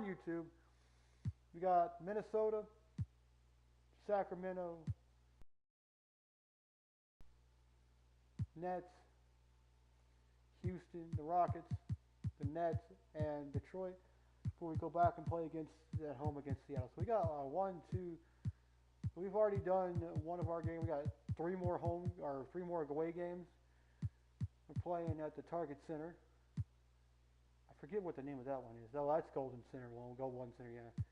YouTube, we got Minnesota, Sacramento, Nets, Houston, the Rockets, the Nets, and Detroit. Before we go back and play at home against Seattle. So we got 1, 2. We've already done one of our games. We got 3 more away games. We're playing at the Target Center. I forget what the name of that one is. Oh, that's Golden Center. Well, Golden Center, yeah.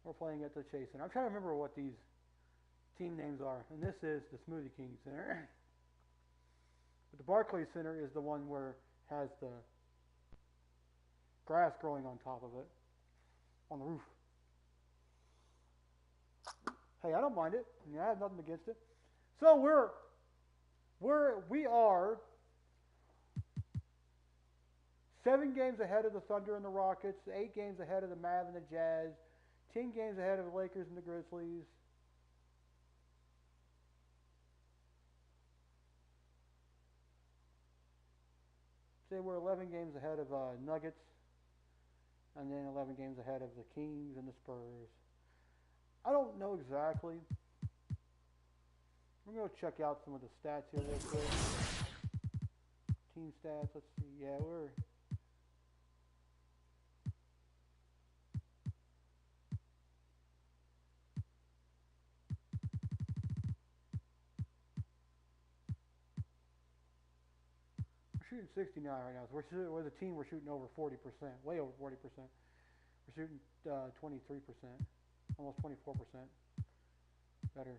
We're playing at the Chase Center. I'm trying to remember what these team names are. And this is the Smoothie King Center. But the Barclays Center is the one where it has the grass growing on top of it, on the roof. Hey, I don't mind it. I have nothing against it. So we are 7 games ahead of the Thunder and the Rockets, 8 games ahead of the Mavs and the Jazz, 10 games ahead of the Lakers and the Grizzlies. Say we're 11 games ahead of Nuggets, and then 11 games ahead of the Kings and the Spurs. I don't know exactly. I'm going to check out some of the stats here real quick. Team stats, let's see. Yeah, we're shooting 69 right now. So we're the team, we're shooting over 40%, way over 40%. We're shooting 23%, almost 24% better.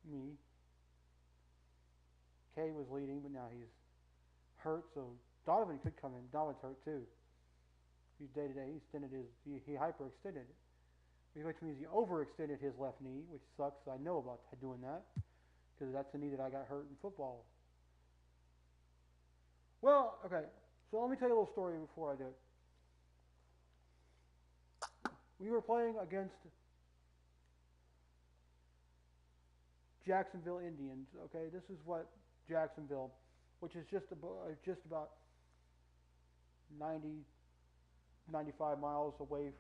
Me. Kay was leading, but now he's hurt, so Donovan could come in. Donovan's hurt too. He's day to day. He hyperextended it, which means he overextended his left knee, which sucks. I know about doing that because that's the knee that I got hurt in football. Well, okay. So let me tell you a little story before I do it. We were playing against Jacksonville Indians. Okay, this is what Jacksonville, which is just about 90, 95 miles away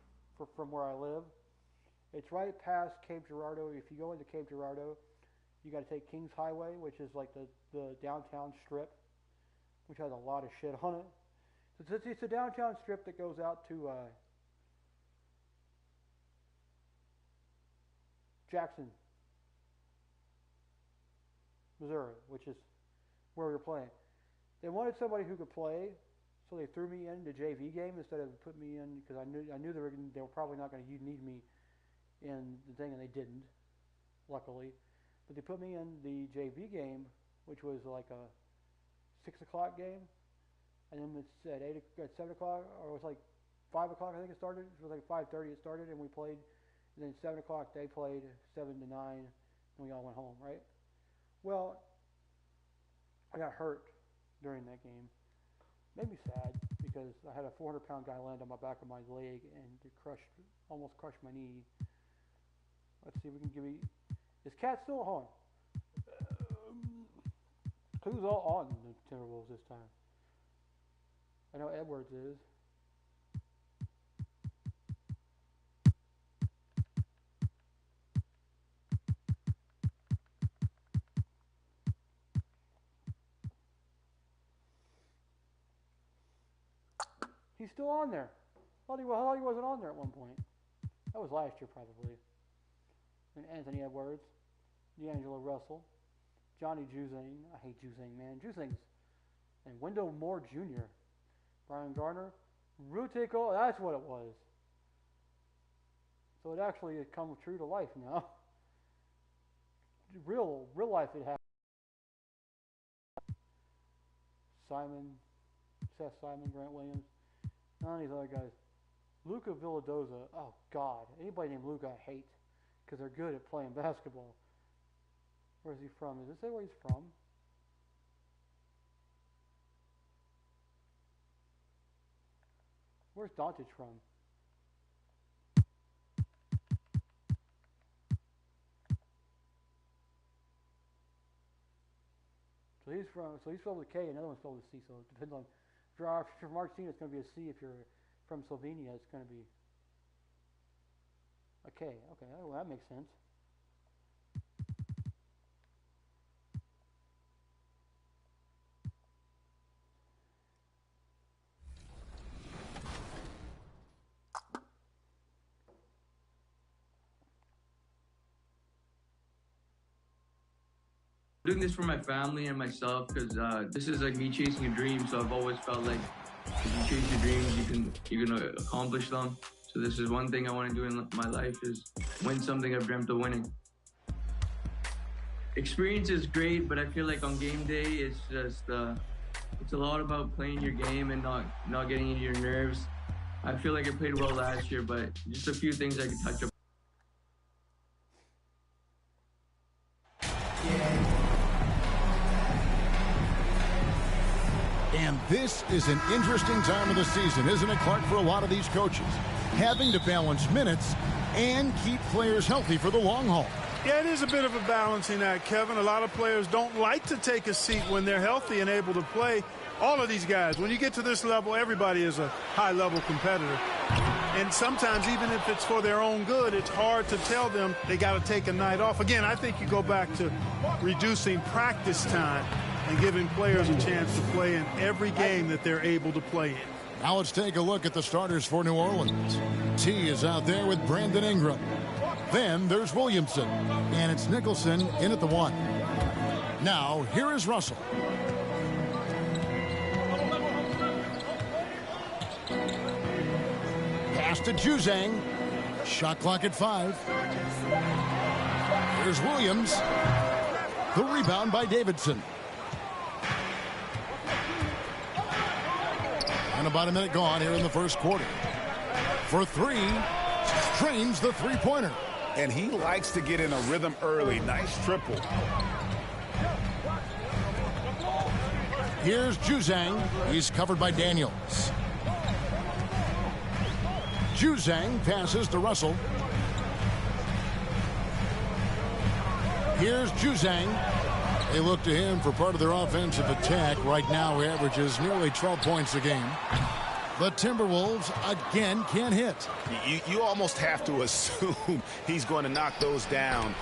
from where I live. It's right past Cape Girardeau. If you go into Cape Girardeau, you got to take Kings Highway, which is like the downtown strip, which has a lot of shit on it. So it's a downtown strip that goes out to Jackson, Missouri, which is where we were playing. They wanted somebody who could play, so they threw me in the JV game instead of putting me in because I knew they were probably not going to need me in the thing, and they didn't, luckily. But they put me in the JV game, which was like a 6 o'clock game, and then it's at 7 o'clock, or it was like 5 o'clock. I think it started. It was like 5:30 it started, and we played. And then 7 o'clock they played 7 to 9, and we all went home, right? Well, I got hurt during that game. Made me sad because I had a 400-pound guy land on my back of my leg and it almost crushed my knee. Let's see if we can give me. Is Cat still on? Who's all on the Timberwolves this time? I know Edwards is. He's still on there. I thought he wasn't on there at one point. That was last year probably. And Anthony Edwards, D'Angelo Russell, Johnny Juzang. I hate Juzang, man. Juzang's and Wendell Moore Jr., Brian Garner, Rutico. That's what it was. So it actually has come true to life now. Real life it happened. Seth Simon, Grant Williams, none of these other guys. Luca Villadoza. Oh God, anybody named Luca I hate because they're good at playing basketball. Where's he from? Does it say where he's from? Where's Doncic from? So he's spelled with a K, another one's spelled with a C. So it depends on if you're from Argentina, it's going to be a C. If you're from Slovenia, it's going to be a K. Okay, well, that makes sense. Doing this for my family and myself because this is like me chasing a dream. So I've always felt like if you chase your dreams, you can accomplish them. So this is one thing I want to do in my life is win something I've dreamt of winning. Experience is great, but I feel like on game day it's just it's a lot about playing your game and not getting into your nerves. I feel like I played well last year, but just a few things I could touch up. And this is an interesting time of the season, isn't it, Clark, for a lot of these coaches? Having to balance minutes and keep players healthy for the long haul. Yeah, it is a bit of a balancing act, Kevin. A lot of players don't like to take a seat when they're healthy and able to play. All of these guys, when you get to this level, everybody is a high-level competitor. And sometimes, even if it's for their own good, it's hard to tell them they got to take a night off. Again, I think you go back to reducing practice time and giving players a chance to play in every game that they're able to play in. Now let's take a look at the starters for New Orleans. T is out there with Brandon Ingram. Then there's Williamson, and it's Nicholson in at the 1. Now, here is Russell. Pass to Juzang. Shot clock at 5. Here's Williams. The rebound by Davidson. And about a minute gone here in the first quarter. For 3, drains the three-pointer. And he likes to get in a rhythm early. Nice triple. Here's Juzang. He's covered by Daniels. Juzang passes to Russell. Here's Juzang. They look to him for part of their offensive attack. Right now, he averages nearly 12 points a game. The Timberwolves, again, can't hit. You almost have to assume he's going to knock those down.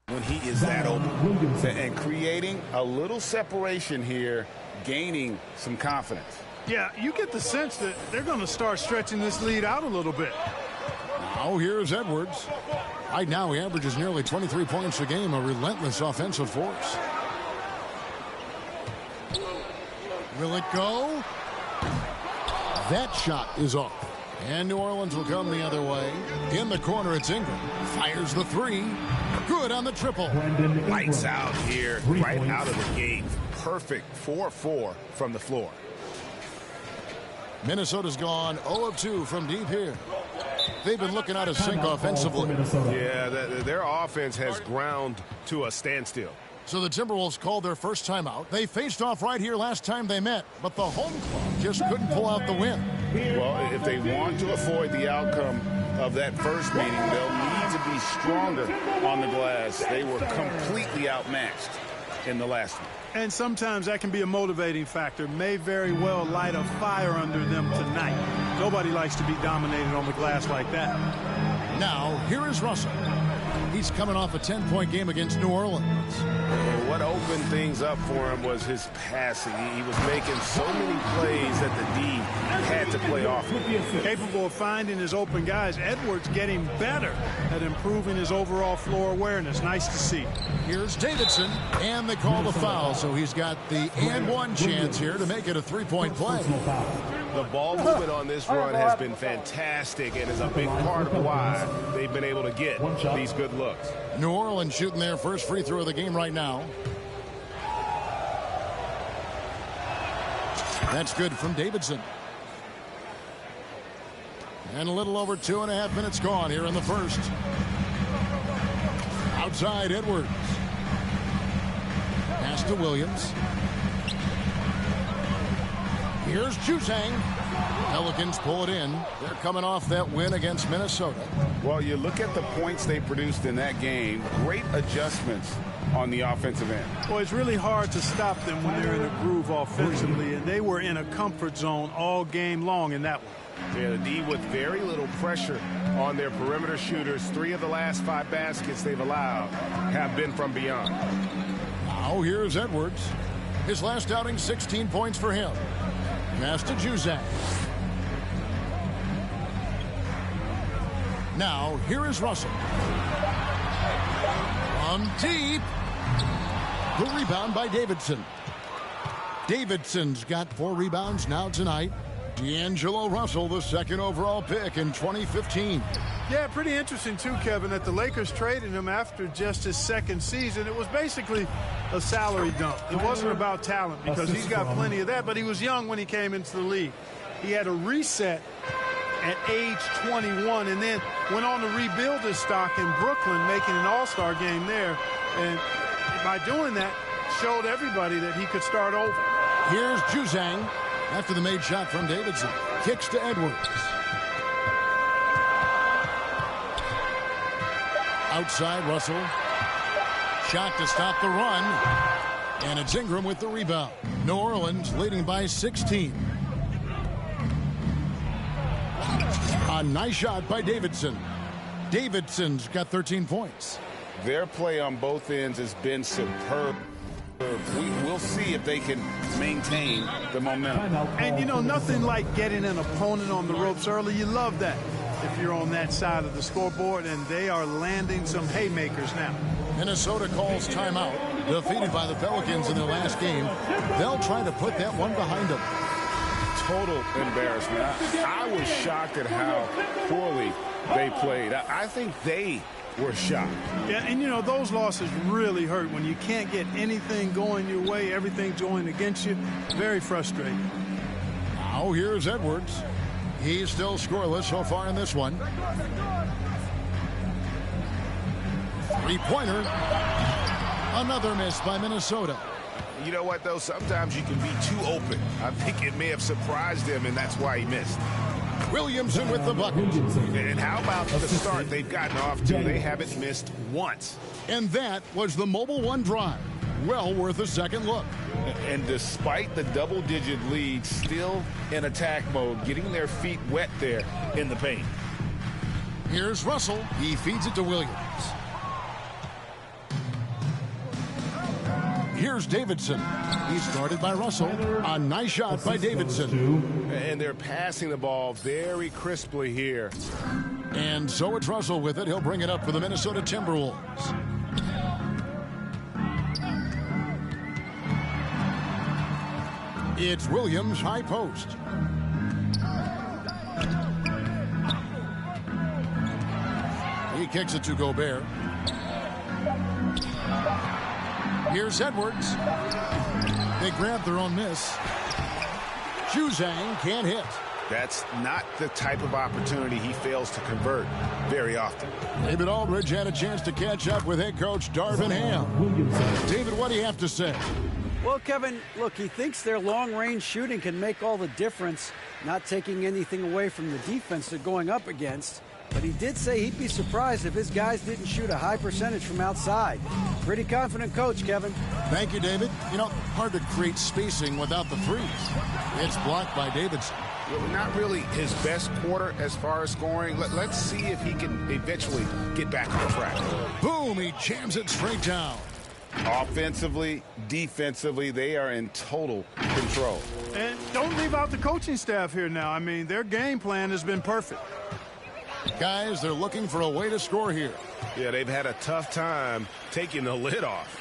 When he is that open. And creating a little separation here, gaining some confidence. Yeah, you get the sense that they're going to start stretching this lead out a little bit. Now here's Edwards. Right now he averages nearly 23 points a game, a relentless offensive force. Will it go? That shot is off. And New Orleans will come the other way. In the corner, it's Ingram. Fires the 3. Good on the triple. Lights out here, right out of the gate. Perfect 4-4 from the floor. Minnesota's gone 0 of 2 from deep here. They've been looking out of sync offensively. Yeah, their offense has ground to a standstill. So the Timberwolves called their first timeout. They faced off right here last time they met, but the home club just couldn't pull out the win. Well, if they want to avoid the outcome of that first meeting, they'll need to be stronger on the glass. They were completely outmatched in the last one. And sometimes that can be a motivating factor. May very well light a fire under them tonight. Nobody likes to be dominated on the glass like that. Now, here is Russell. He's coming off a 10-point game against New Orleans. What opened things up for him was his passing. He was making so many plays that the D had to play off him. Capable of finding his open guys. Edwards getting better at improving his overall floor awareness. Nice to see. Here's Davidson, and they call the foul, so he's got the and-one chance here to make it a three-point play. The ball movement on this run has been fantastic and is a big part of why they've been able to get these good looks. New Orleans shooting their first free throw of the game right now. That's good from Davidson. And a little over 2.5 minutes gone here in the first. Outside Edwards. Pass to Williams. Here's Juzang. Pelicans pull it in. They're coming off that win against Minnesota. Well, you look at the points they produced in that game. Great adjustments on the offensive end. Well, it's really hard to stop them when they're in a groove offensively, and they were in a comfort zone all game long in that one. Yeah, the D with very little pressure on their perimeter shooters. 3 of the last 5 baskets they've allowed have been from beyond. Now here's Edwards. His last outing, 16 points for him. Pass to Juzang. Now, here is Russell. From deep. The rebound by Davidson. Davidson's got 4 rebounds now tonight. D'Angelo Russell, the 2nd overall pick in 2015. Yeah, pretty interesting, too, Kevin, that the Lakers traded him after just his 2nd season. It was basically a salary dump. It wasn't about talent because he's got plenty of that, but he was young when he came into the league. He had a reset at age 21 and then went on to rebuild his stock in Brooklyn, making an all-star game there. And by doing that, showed everybody that he could start over. Here's Juzang after the made shot from Davidson. Kicks to Edwards. Outside, Russell. Shot to stop the run. And it's Ingram with the rebound. New Orleans leading by 16. A nice shot by Davidson. Davidson's got 13 points. Their play on both ends has been superb. We'll see if they can maintain the momentum. And, you know, nothing like getting an opponent on the ropes early. You love that if you're on that side of the scoreboard, and they are landing some haymakers now. Minnesota calls timeout. Defeated by the Pelicans in their last game. They'll try to put that one behind them. Total embarrassment. I was shocked at how poorly they played. I think they were shocked. Yeah, and you know, those losses really hurt when you can't get anything going your way, everything's going against you. Very frustrating. Now here's Edwards. He's still scoreless so far in this one. 3-pointer. Another miss by Minnesota. You know what, though? Sometimes you can be too open. I think it may have surprised him, and that's why he missed. Williamson with the bucket. And how about the start they've gotten off to? They haven't missed once. And that was the Mobile One drive. Well worth a second look. And despite the double-digit lead, still in attack mode, getting their feet wet there in the paint. Here's Russell. He feeds it to Williams. Here's Davidson. He's started by Russell. A nice shot by Davidson. And they're passing the ball very crisply here. And so it's Russell with it. He'll bring it up for the Minnesota Timberwolves. It's Williams, high post. He kicks it to Gobert. Here's Edwards. They grab their own miss. Juzang can't hit. That's not the type of opportunity he fails to convert very often. David Aldridge had a chance to catch up with head coach Darvin Ham. David, what do you have to say? Well, Kevin, look, he thinks their long-range shooting can make all the difference, not taking anything away from the defense they're going up against. But he did say he'd be surprised if his guys didn't shoot a high percentage from outside. Pretty confident coach, Kevin. Thank you, David. You know, hard to create spacing without the threes. It's blocked by Davidson. Well, not really his best quarter as far as scoring. Let's see if he can eventually get back on track. Boom, he jams it straight down. Offensively, defensively, they are in total control. And don't leave out the coaching staff here now. I mean, their game plan has been perfect. Guys, they're looking for a way to score here. Yeah, they've had a tough time taking the lid off.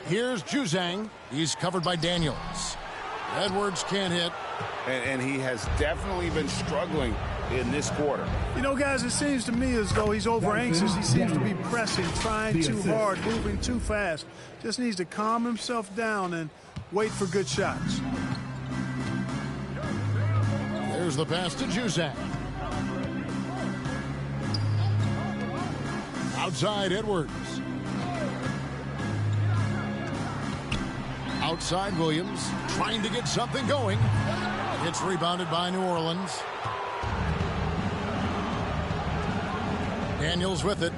Here's Juzang. He's covered by Daniels. Edwards can't hit. And he has definitely been struggling in this quarter. You know, guys, it seems to me as though he's over anxious. He seems to be pressing, trying too hard, moving too fast. Just needs to calm himself down and wait for good shots. There's the pass to Juzang. Outside Edwards. side. Williams trying to get something going. It's rebounded by New Orleans. Daniels with it.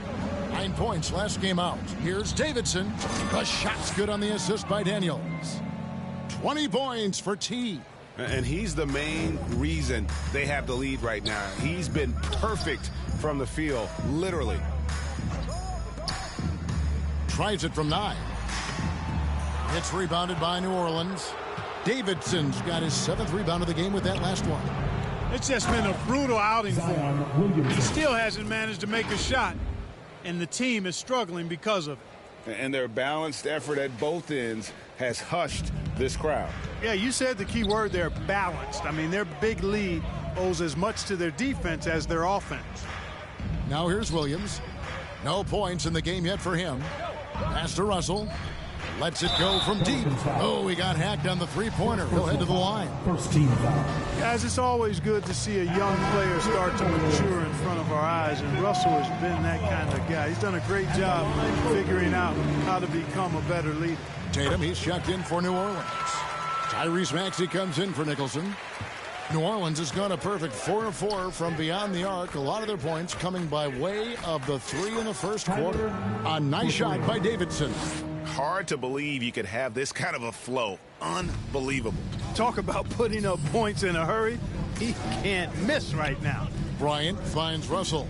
9 points last game out. Here's Davidson. The shot's good on the assist by Daniels. 20 points for T. And he's the main reason they have the lead right now. He's been perfect from the field, literally. Tries it from 9. It's rebounded by New Orleans. Davidson's got his 7th rebound of the game with that last one. It's just been a brutal outing for him. He still hasn't managed to make a shot, and the team is struggling because of it. And their balanced effort at both ends has hushed this crowd. Yeah, you said the key word there, balanced. I mean, their big lead owes as much to their defense as their offense. Now here's Williams. No points in the game yet for him. Pass to Russell. Lets it go from deep. Oh, he got hacked on the three-pointer. He'll head to the line. First team foul. Guys, it's always good to see a young player start to mature in front of our eyes, and Russell has been that kind of guy. He's done a great job figuring out how to become a better leader. Tatum, he's checked in for New Orleans. Tyrese Maxey comes in for Nicholson. New Orleans has gone a perfect 4 of 4 from beyond the arc. A lot of their points coming by way of the 3 in the first quarter. A nice shot by Davidson. Hard to believe you could have this kind of a flow. Unbelievable. Talk about putting up points in a hurry. He can't miss right now. Bryant finds Russell.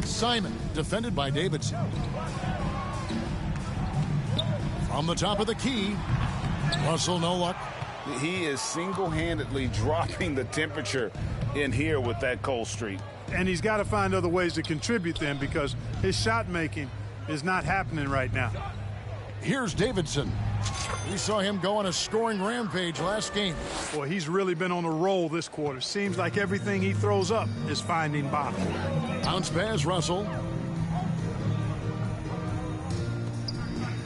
Simon, defended by Davidson. From the top of the key, Russell, no luck. He is single-handedly dropping the temperature in here with that cold streak. And he's got to find other ways to contribute then, because his shot making is not happening right now. Here's Davidson. We saw him go on a scoring rampage last game. Boy, he's really been on a roll this quarter. Seems like everything he throws up is finding bottom. Bounce pass, Russell.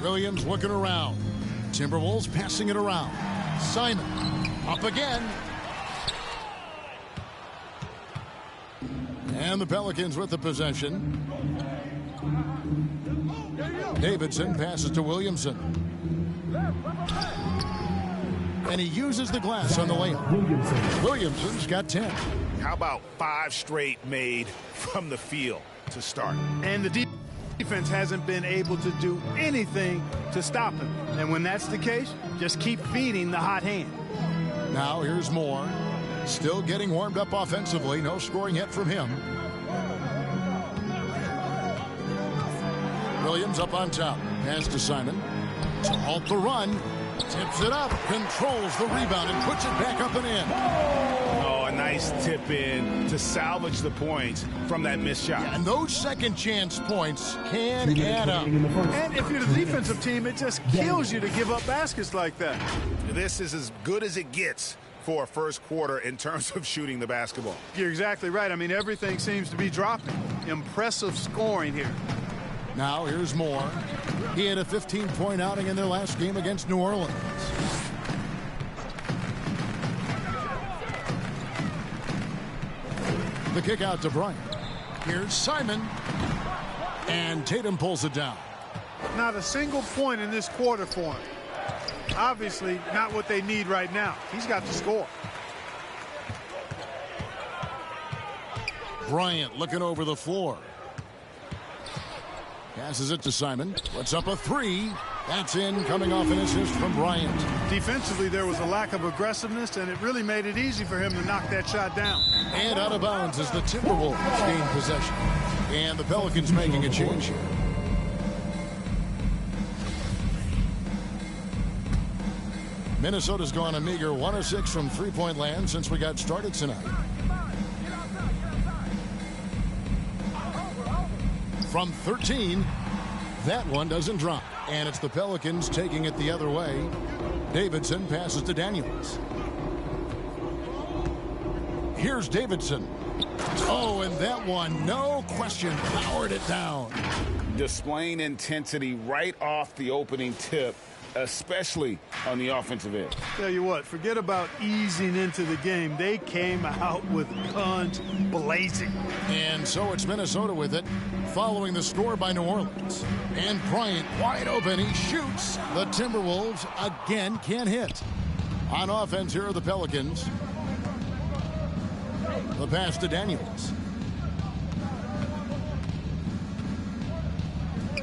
Williams looking around. Timberwolves passing it around. Simon up again. And the Pelicans with the possession. Davidson passes to Williamson. And he uses the glass on the layup. Williamson's got 10. How about 5 straight made from the field to start? And the defense hasn't been able to do anything to stop him. And when that's the case, just keep feeding the hot hand. Now here's Moore. Still getting warmed up offensively. No scoring yet from him. Williams up on top. Pass to Simon. To halt the run. Tips it up. Controls the rebound and puts it back up and in. Oh, a nice tip in to salvage the points from that missed shot. Yeah, and those second chance points can add up. And if you're the defensive team, it just kills you to give up baskets like that. This is as good as it gets for a first quarter in terms of shooting the basketball. You're exactly right. I mean, everything seems to be dropping. Impressive scoring here. Now here's Moore. He had a 15-point outing in their last game against New Orleans. The kick out to Bryant. Here's Simon. And Tatum pulls it down. Not a single point in this quarter for him. Obviously not what they need right now. He's got to score. Bryant looking over the floor. Passes it to Simon. Puts up a 3. That's in, coming off an assist from Bryant. Defensively, there was a lack of aggressiveness, and it really made it easy for him to knock that shot down. And out of bounds as the Timberwolves gain possession. And the Pelicans making a change here. Minnesota's gone a meager 1 of 6 from three-point land since we got started tonight. From 13, that one doesn't drop. And it's the Pelicans taking it the other way. Davidson passes to Daniels. Here's Davidson. Oh, and that one, no question, powered it down. Displaying intensity right off the opening tip especially on the offensive end. Tell you what, forget about easing into the game. They came out with guns blazing. And so it's Minnesota with it, following the score by New Orleans. And Bryant wide open. He shoots. The Timberwolves again can't hit. On offense, here are the Pelicans. The pass to Daniels.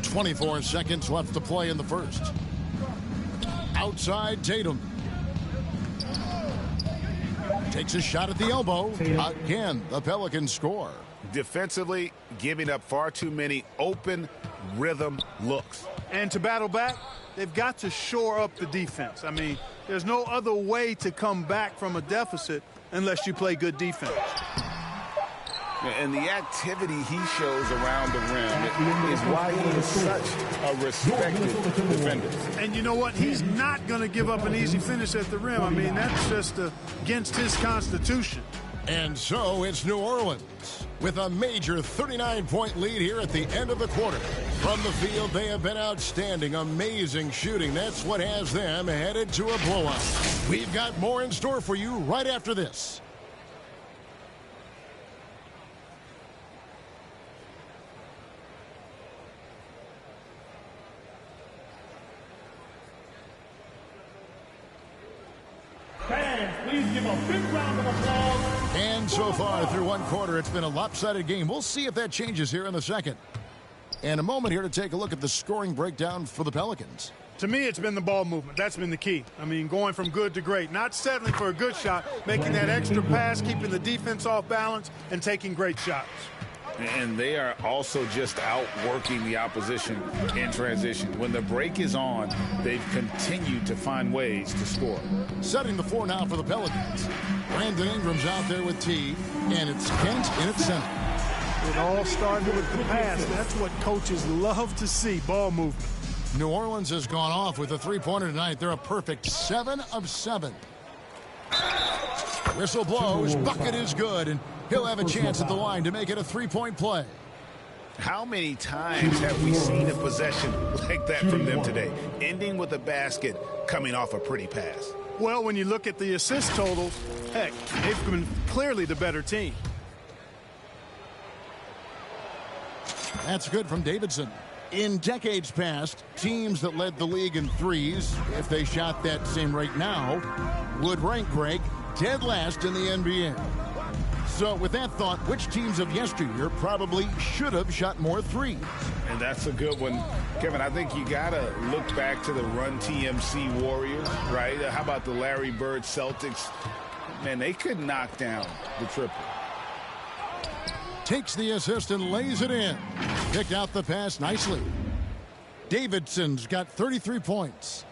24 seconds left to play in the first. Outside Tatum. Takes a shot at the elbow. Again, the Pelicans score. Defensively, giving up far too many open rhythm looks. And to battle back, they've got to shore up the defense. I mean, there's no other way to come back from a deficit unless you play good defense. And the activity he shows around the rim is why he is such a respected defender. And you know what? He's not going to give up an easy finish at the rim. I mean, that's just against his constitution. And so it's New Orleans with a major 39-point lead here at the end of the quarter. From the field, they have been outstanding, amazing shooting. That's what has them headed to a blowout. We've got more in store for you right after this. Fans, please give a big round of applause. And so far through one quarter, it's been a lopsided game. We'll see if that changes here in the second. And a moment here to take a look at the scoring breakdown for the Pelicans. To me, it's been the ball movement. That's been the key. I mean, going from good to great. Not settling for a good shot, making that extra pass, keeping the defense off balance, and taking great shots. And they are also just outworking the opposition in transition. When the break is on, they've continued to find ways to score. Setting the floor now for the Pelicans. Brandon Ingram's out there with T, and it's Kent in at center. It all started with the pass. That's what coaches love to see, ball movement. New Orleans has gone off with a three-pointer tonight. They're a perfect 7 of 7. Whistle blows, bucket is good, and he'll have a chance at the line to make it a three-point play. How many times have we seen a possession like that from them today, ending with a basket coming off a pretty pass? Well, when you look at the assist totals, heck, they've been clearly the better team. That's good from Davidson. In decades past, teams that led the league in threes, if they shot that same rate now, would rank Greg dead last in the NBA. So with that thought, which teams of yesteryear probably should have shot more threes? And that's a good one. Kevin, I think you got to look back to the Run TMC Warriors, right? How about the Larry Bird Celtics? Man, they could knock down the triple. Takes the assist and lays it in. Picked out the pass nicely. Davidson's got 33 points.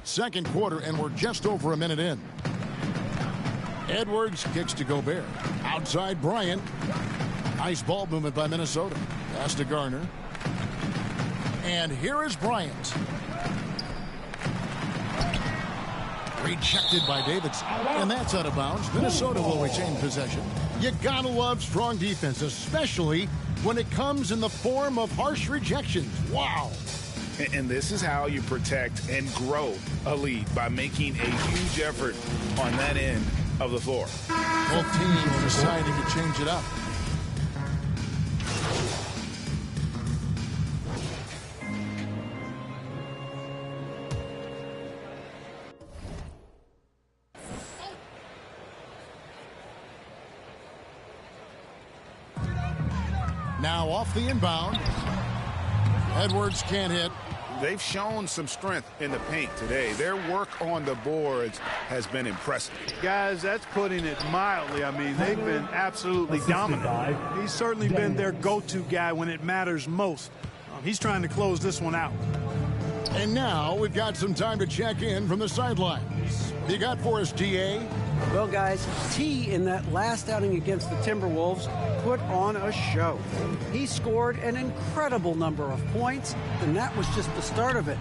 Second quarter, and we're just over a minute in. Edwards kicks to Gobert. Outside Bryant. Nice ball movement by Minnesota. Pass to Garner. And here is Bryant. Rejected by Davidson. And that's out of bounds. Minnesota will retain possession. You gotta love strong defense, especially when it comes in the form of harsh rejections. Wow. And this is how you protect and grow a lead, by making a huge effort on that end of the floor. Both teams deciding to change it up. Now off the inbound. Edwards can't hit. They've shown some strength in the paint today. Their work on the boards has been impressive. Guys, that's putting it mildly. I mean, they've been absolutely dominant. He's certainly been their go-to guy when it matters most. He's trying to close this one out. And now we've got some time to check in from the sidelines. You got for us, T.A.? Well, guys, T in that last outing against the Timberwolves put on a show. He scored an incredible number of points, and that was just the start of it.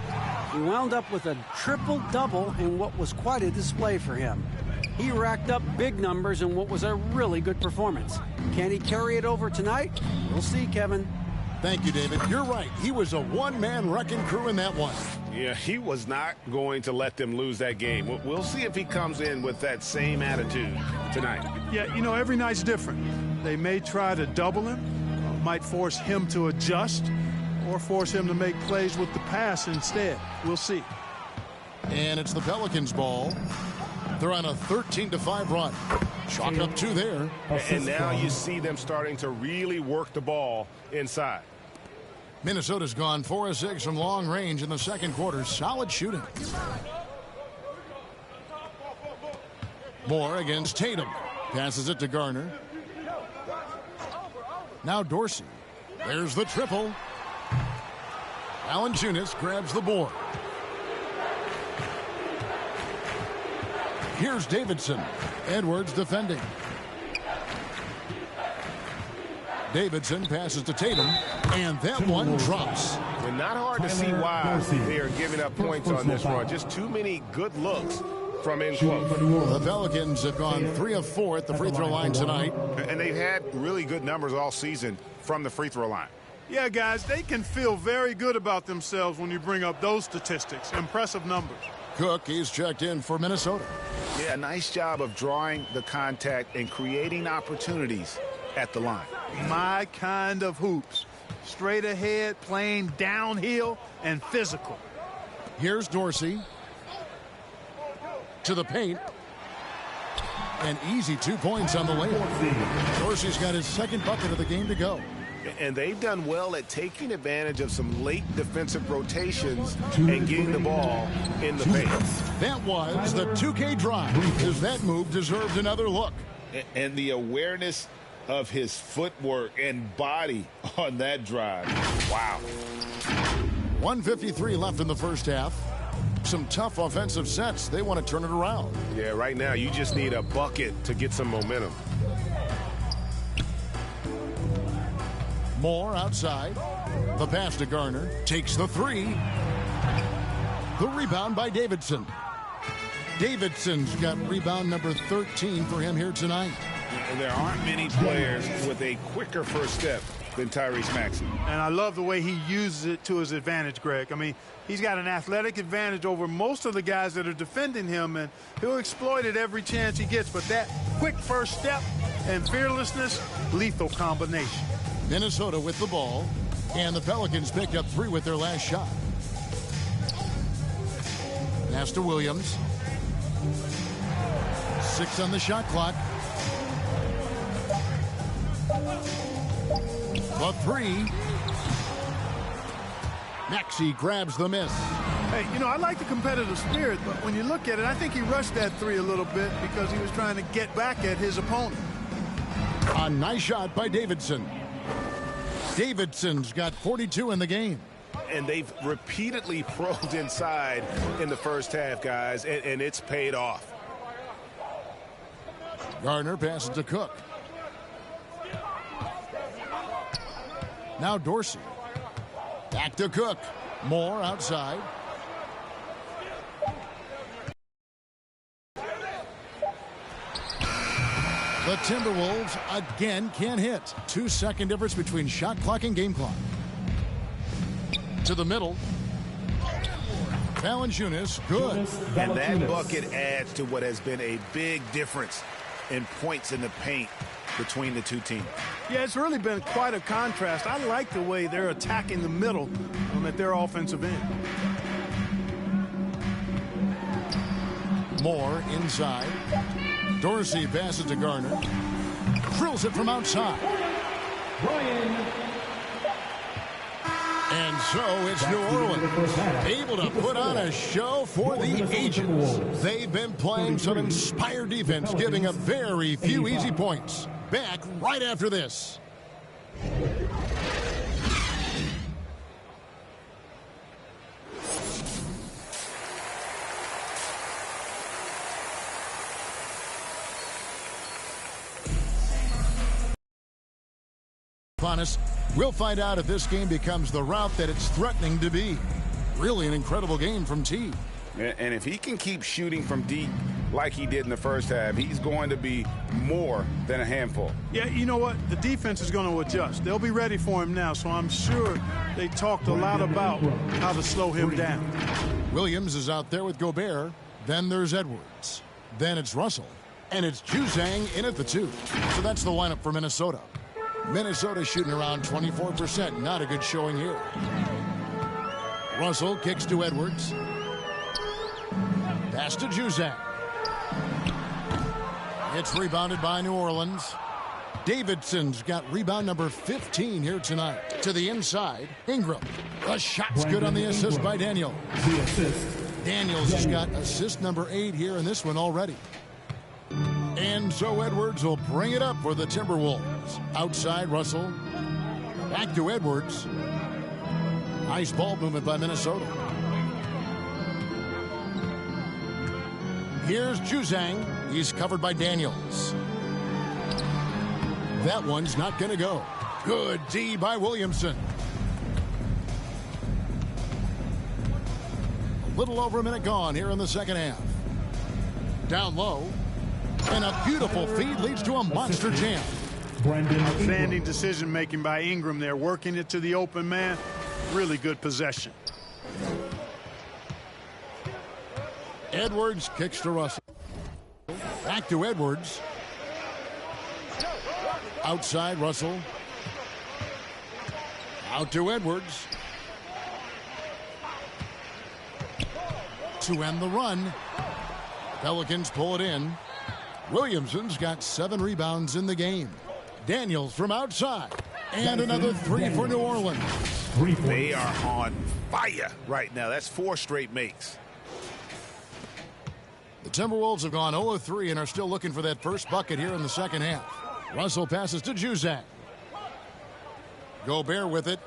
He wound up with a triple-double in what was quite a display for him. He racked up big numbers in what was a really good performance. Can he carry it over tonight? We'll see, Kevin. Thank you, David. You're right. He was a one-man wrecking crew in that one. Yeah, he was not going to let them lose that game. We'll see if he comes in with that same attitude tonight. Yeah, you know, every night's different. They may try to double him, might force him to adjust, or force him to make plays with the pass instead. We'll see. And it's the Pelicans' ball. They're on a 13-5 run. Chalk up 2 there. And now you see them starting to really work the ball inside. Minnesota's gone 4 of 6 from long range in the second quarter. Solid shooting. Moore against Tatum. Passes it to Garner. Now Dorsey. There's the triple. Valanciunas grabs the board. Here's Davidson. Edwards defending. Davidson passes to Tatum, and that one drops. And not hard to see why they are giving up points on this run. Just too many good looks from in close. The Pelicans have gone 3 of 4 at the free throw line tonight. And they've had really good numbers all season from the free throw line. Yeah, guys, they can feel very good about themselves when you bring up those statistics. Impressive numbers. Cook, he's checked in for Minnesota. Yeah, nice job of drawing the contact and creating opportunities at the line. My kind of hoops. Straight ahead, playing downhill, and physical. Here's Dorsey. To the paint. An easy 2 points on the layup. Dorsey's got his second bucket of the game to go. And they've done well at taking advantage of some late defensive rotations and getting the ball in the paint. That was the 2K drive, because that move deserved another look. And the awareness of his footwork and body on that drive. Wow. 1:53 left in the first half. Some tough offensive sets. They want to turn it around. Yeah, right now you just need a bucket to get some momentum. Moore outside. The pass to Garner. Takes the 3. The rebound by Davidson. Davidson's got rebound number 13 for him here tonight. And there aren't many players with a quicker first step than Tyrese Maxey. And I love the way he uses it to his advantage, Greg. I mean, he's got an athletic advantage over most of the guys that are defending him, and he'll exploit it every chance he gets. But that quick first step and fearlessness, lethal combination. Minnesota with the ball, and the Pelicans picked up 3 with their last shot. Pass to Williams. 6 on the shot clock. The 3. Maxey grabs the miss. Hey, you know, I like the competitive spirit, but when you look at it, I think he rushed that 3 a little bit because he was trying to get back at his opponent. A nice shot by Davidson. Davidson's got 42 in the game. And they've repeatedly probed inside in the first half, guys, and it's paid off. Garner passes to Cook. Now Dorsey. Back to Cook. Moore outside. The Timberwolves again can't hit. 2-second difference between shot clock and game clock. To the middle. Valanciunas, good. And that bucket adds to what has been a big difference in points in the paint between the two teams. Yeah, it's really been quite a contrast. I like the way they're attacking the middle at their offensive end. Moore inside. Dorsey passes to Garner. Drills it from outside. And so it's New Orleans able to put on a show for the ages. They've been playing some inspired defense, giving up very few easy points. Back right after this. Upon us, we'll find out if this game becomes the route that it's threatening to be. Really an incredible game from T. And if he can keep shooting from deep like he did in the first half, he's going to be more than a handful. Yeah, you know what? The defense is going to adjust. They'll be ready for him now, so I'm sure they talked a lot about how to slow him down. Williams is out there with Gobert. Then there's Edwards. Then it's Russell. And it's Juzang in at the 2. So that's the lineup for Minnesota. Minnesota shooting around 24%. Not a good showing here. Russell kicks to Edwards. Pass to Juzang. It's rebounded by New Orleans. Davidson's got rebound number 15 here tonight. To the inside, Ingram. The shot's good on the assist by Daniels. Daniels has got assist number 8 here in this one already. And so Edwards will bring it up for the Timberwolves. Outside, Russell. Back to Edwards. Nice ball movement by Minnesota. Here's Juzang. He's covered by Daniels. That one's not going to go. Good D by Williamson. A little over a minute gone here in the second half. Down low. And a beautiful feed leads to a monster jam. Outstanding decision-making by Ingram there, working it to the open man. Really good possession. Edwards kicks to Russell. Back to Edwards. Outside, Russell. Out to Edwards. To end the run. Pelicans pull it in. Williamson's got 7 rebounds in the game. Daniels from outside. And another 3 for New Orleans. They are on fire right now. That's 4 straight makes. The Timberwolves have gone 0-3 and are still looking for that first bucket here in the second half. Russell passes to Juzang. Gobert with it.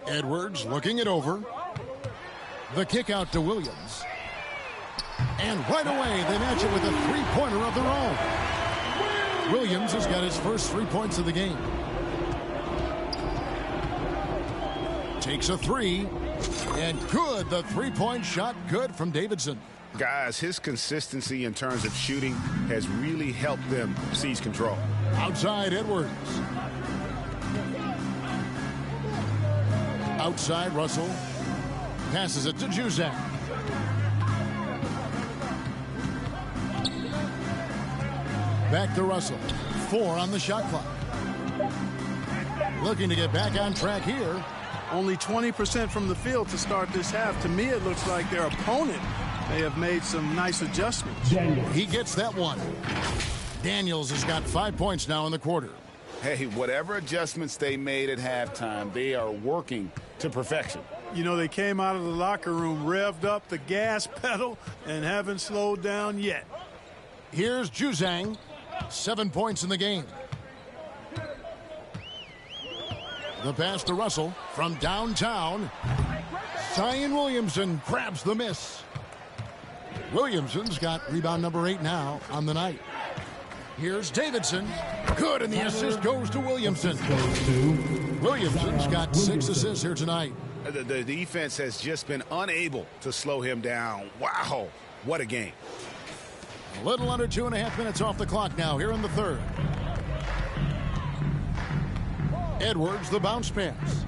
Edwards looking it over. The kick out to Williams. And right away, they match it with a three-pointer of their own. Williams has got his first 3 points of the game. Takes a 3. And good. The three-point shot good from Davidson. Guys, his consistency in terms of shooting has really helped them seize control. Outside, Edwards. Outside, Russell. Passes it to Juzang. Back to Russell. 4 on the shot clock. Looking to get back on track here. Only 20% from the field to start this half. To me, it looks like their opponent may have made some nice adjustments. He gets that one. Daniels has got 5 points now in the quarter. Hey, whatever adjustments they made at halftime, they are working to perfection. You know, they came out of the locker room, revved up the gas pedal, and haven't slowed down yet. Here's Juzang. 7 points in the game. The pass to Russell from downtown. Zion Williamson grabs the miss. Williamson's got rebound number 8 now on the night. Here's Davidson. Good, and the assist goes to Williamson. Williamson's got 6 assists here tonight. The defense has just been unable to slow him down. Wow, what a game. A little under 2.5 minutes off the clock now here in the third. Edwards, the bounce pass.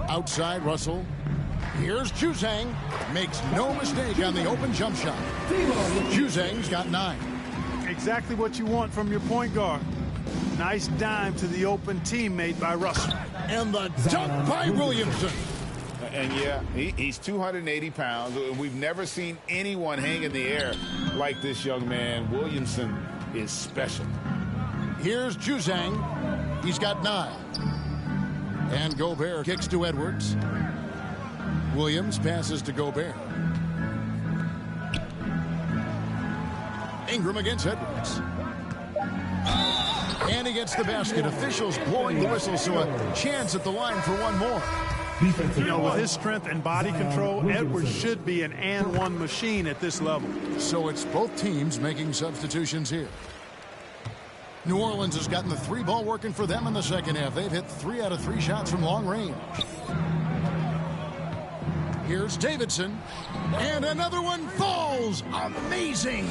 Outside, Russell. Here's Juzang. Makes no mistake on the open jump shot. Juzang's got 9. Exactly what you want from your point guard. Nice dime to the open teammate by Russell. And the dunk by Williamson. And yeah, he's 280 pounds. We've never seen anyone hang in the air like this young man. Williamson is special. Here's Juzang. He's got 9. And Gobert kicks to Edwards. Williams passes to Gobert. Ingram against Edwards. And he gets the basket. Officials blowing the whistle, so a chance at the line for one more. You know, with his strength and body control, Edwards should be an and-one machine at this level. So it's both teams making substitutions here. New Orleans has gotten the 3 ball working for them in the second half. They've hit 3 out of 3 shots from long range. Here's Davidson. And another one falls. Amazing.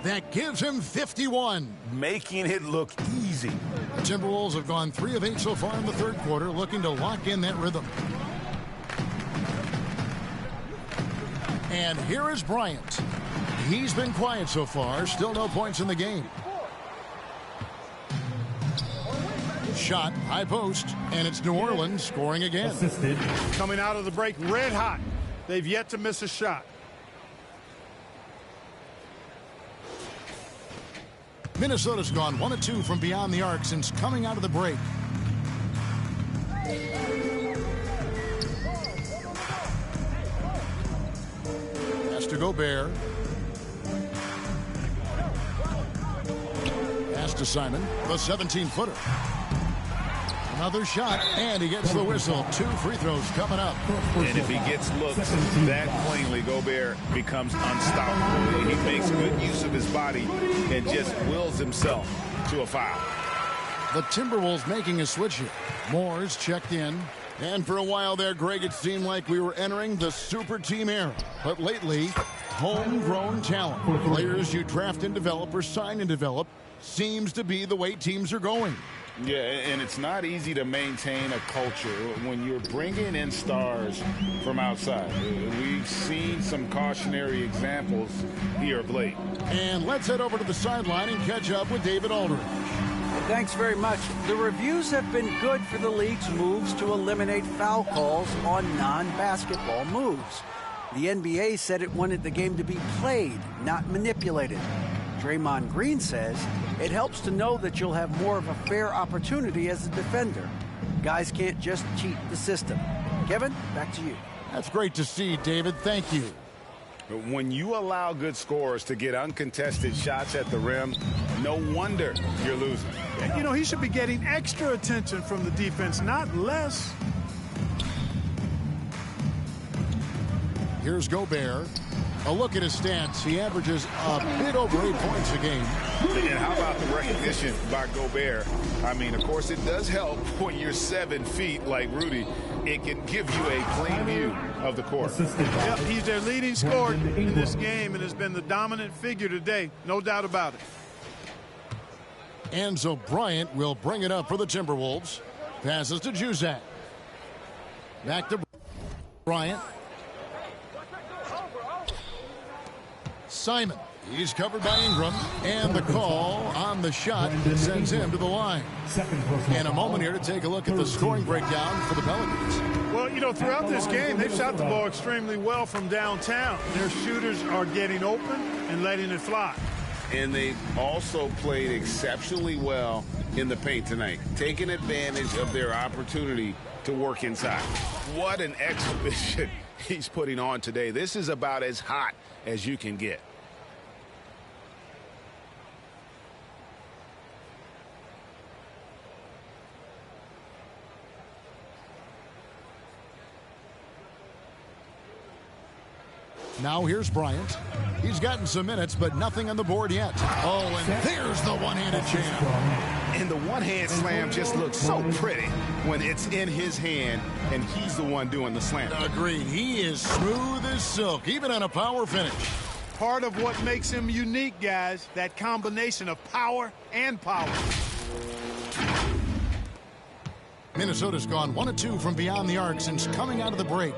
That gives him 51. Making it look easy. The Timberwolves have gone 3 of 8 so far in the third quarter, looking to lock in that rhythm. And here is Bryant. He's been quiet so far. Still no points in the game. Shot, high post, and it's New Orleans scoring again. Assisted. Coming out of the break red hot. They've yet to miss a shot. Minnesota's gone 1 of 2 from beyond the arc since coming out of the break. Pass to Gobert. Pass to Simon. The 17-footer. Another shot, and he gets the whistle. 2 free throws coming up. And if he gets looks that plainly, Gobert becomes unstoppable. He makes good use of his body and just wills himself to a foul. The Timberwolves making a switch here. Moore's checked in. And for a while there, Greg, it seemed like we were entering the super team era. But lately, homegrown talent, players you draft and develop or sign and develop, seems to be the way teams are going. Yeah, and it's not easy to maintain a culture when you're bringing in stars from outside. We've seen some cautionary examples here of late. And let's head over to the sideline and catch up with David Aldridge. Thanks very much. The reviews have been good for the league's moves to eliminate foul calls on non-basketball moves. The NBA said it wanted the game to be played, not manipulated. Draymond Green says it helps to know that you'll have more of a fair opportunity as a defender. Guys can't just cheat the system. Kevin, back to you. That's great to see, David. Thank you. When you allow good scorers to get uncontested shots at the rim, no wonder you're losing. And, you know, he should be getting extra attention from the defense, not less. Here's Gobert. A look at his stats. He averages a bit over 8 points a game. And how about the recognition by Gobert? I mean, of course, it does help when you're 7 feet like Rudy. It can give you a plain view of the court. Yep, he's their leading scorer in this game and has been the dominant figure today. No doubt about it. Enzo Bryant will bring it up for the Timberwolves. Passes to Juzak. Back to Bryant. Simon. He's covered by Ingram. And the call on the shot sends him to the line. And a moment here to take a look at the scoring breakdown for the Pelicans. Well, you know, throughout this game, they've shot the ball extremely well from downtown. Their shooters are getting open and letting it fly. And they've also played exceptionally well in the paint tonight, taking advantage of their opportunity to work inside. What an exhibition he's putting on today. This is about as hot as you can get. Now here's Bryant. He's gotten some minutes, but nothing on the board yet. Oh, and there's the one-handed jam. And the one-hand slam just looks so pretty when it's in his hand and he's the one doing the slam. Agreed. He is smooth as silk, even on a power finish. Part of what makes him unique, guys, that combination of power and power. Minnesota's gone 1 of 2 from beyond the arc since coming out of the break.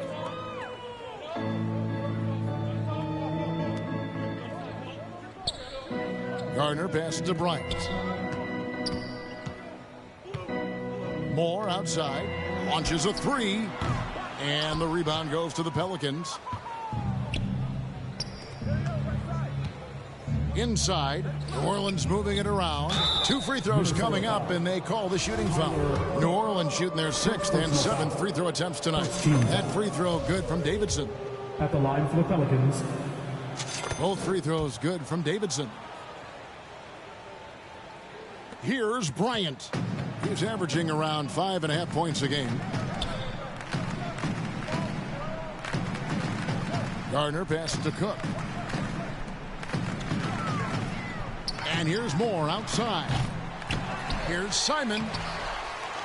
Gardner passes to Bryant. Moore outside. Launches a 3. And the rebound goes to the Pelicans. Inside. New Orleans moving it around. 2 free throws coming up, and they call the shooting foul. New Orleans shooting their 6th and 7th free throw attempts tonight. That free throw good from Davidson. At the line for the Pelicans. Both free throws good from Davidson. Here's Bryant. He's averaging around 5.5 points a game. Gardner passes to Cook. And here's Moore outside. Here's Simon.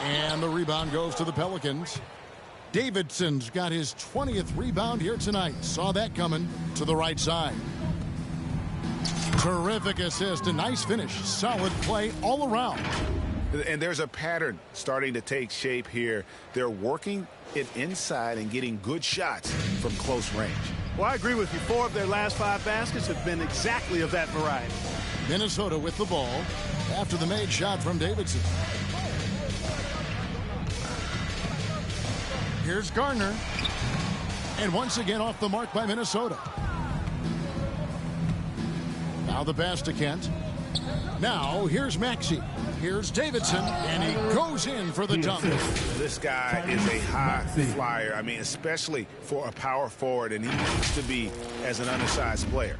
And the rebound goes to the Pelicans. Davidson's got his 20th rebound here tonight. Saw that coming to the right side. Terrific assist, a nice finish. Solid play all around. And there's a pattern starting to take shape here. They're working it inside and getting good shots from close range. Well, I agree with you. 4 of their last 5 baskets have been exactly of that variety. Minnesota with the ball after the made shot from Davidson. Here's Garner. And once again off the mark by Minnesota. Now the pass to Kent. Now here's Maxey. Here's Davidson, and he goes in for the dunk. This guy is a high flyer. I mean, especially for a power forward, and he needs to be as an undersized player.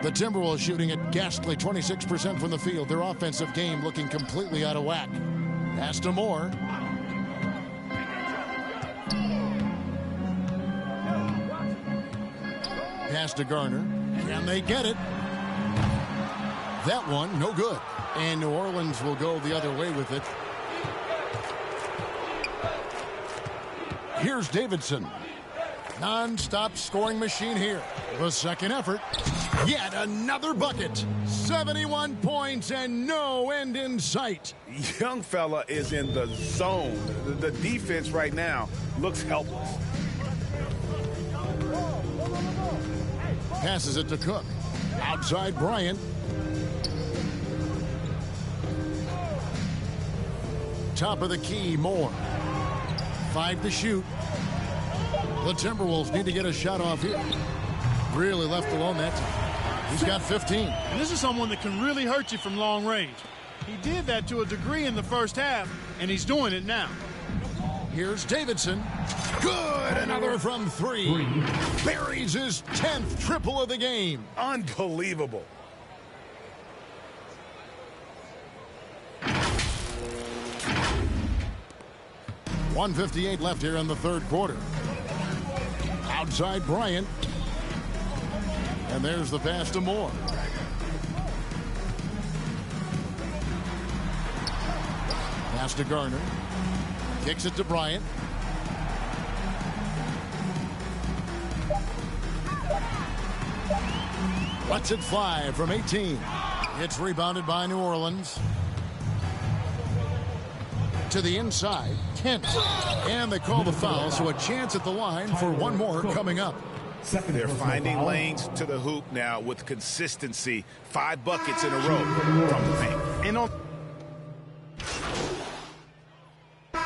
The Timberwolves shooting at ghastly 26% from the field. Their offensive game looking completely out of whack. Pass to Moore. Pass to Garner. Can they get it? That one, no good. And New Orleans will go the other way with it. Here's Davidson. Non-stop scoring machine here. The second effort. Yet another bucket. 71 points and no end in sight. Young fella is in the zone. The defense right now looks helpless. Passes it to Cook. Outside Bryant. Top of the key, Moore. 5 to shoot. The Timberwolves need to get a shot off here. Really left alone that time. He's got 15. And this is someone that can really hurt you from long range. He did that to a degree in the first half, and he's doing it now. Here's Davidson. Good! Another from 3. Buries his 10th triple of the game. Unbelievable. .158 left here in the third quarter. Outside Bryant. And there's the pass to Moore. Pass to Garner. Kicks it to Bryant. Lets it fly from 18. It's rebounded by New Orleans. To the inside, Kent. And they call the foul, so a chance at the line for one more coming up. They're finding lanes to the hoop now with consistency. 5 buckets in a row from the paint. And on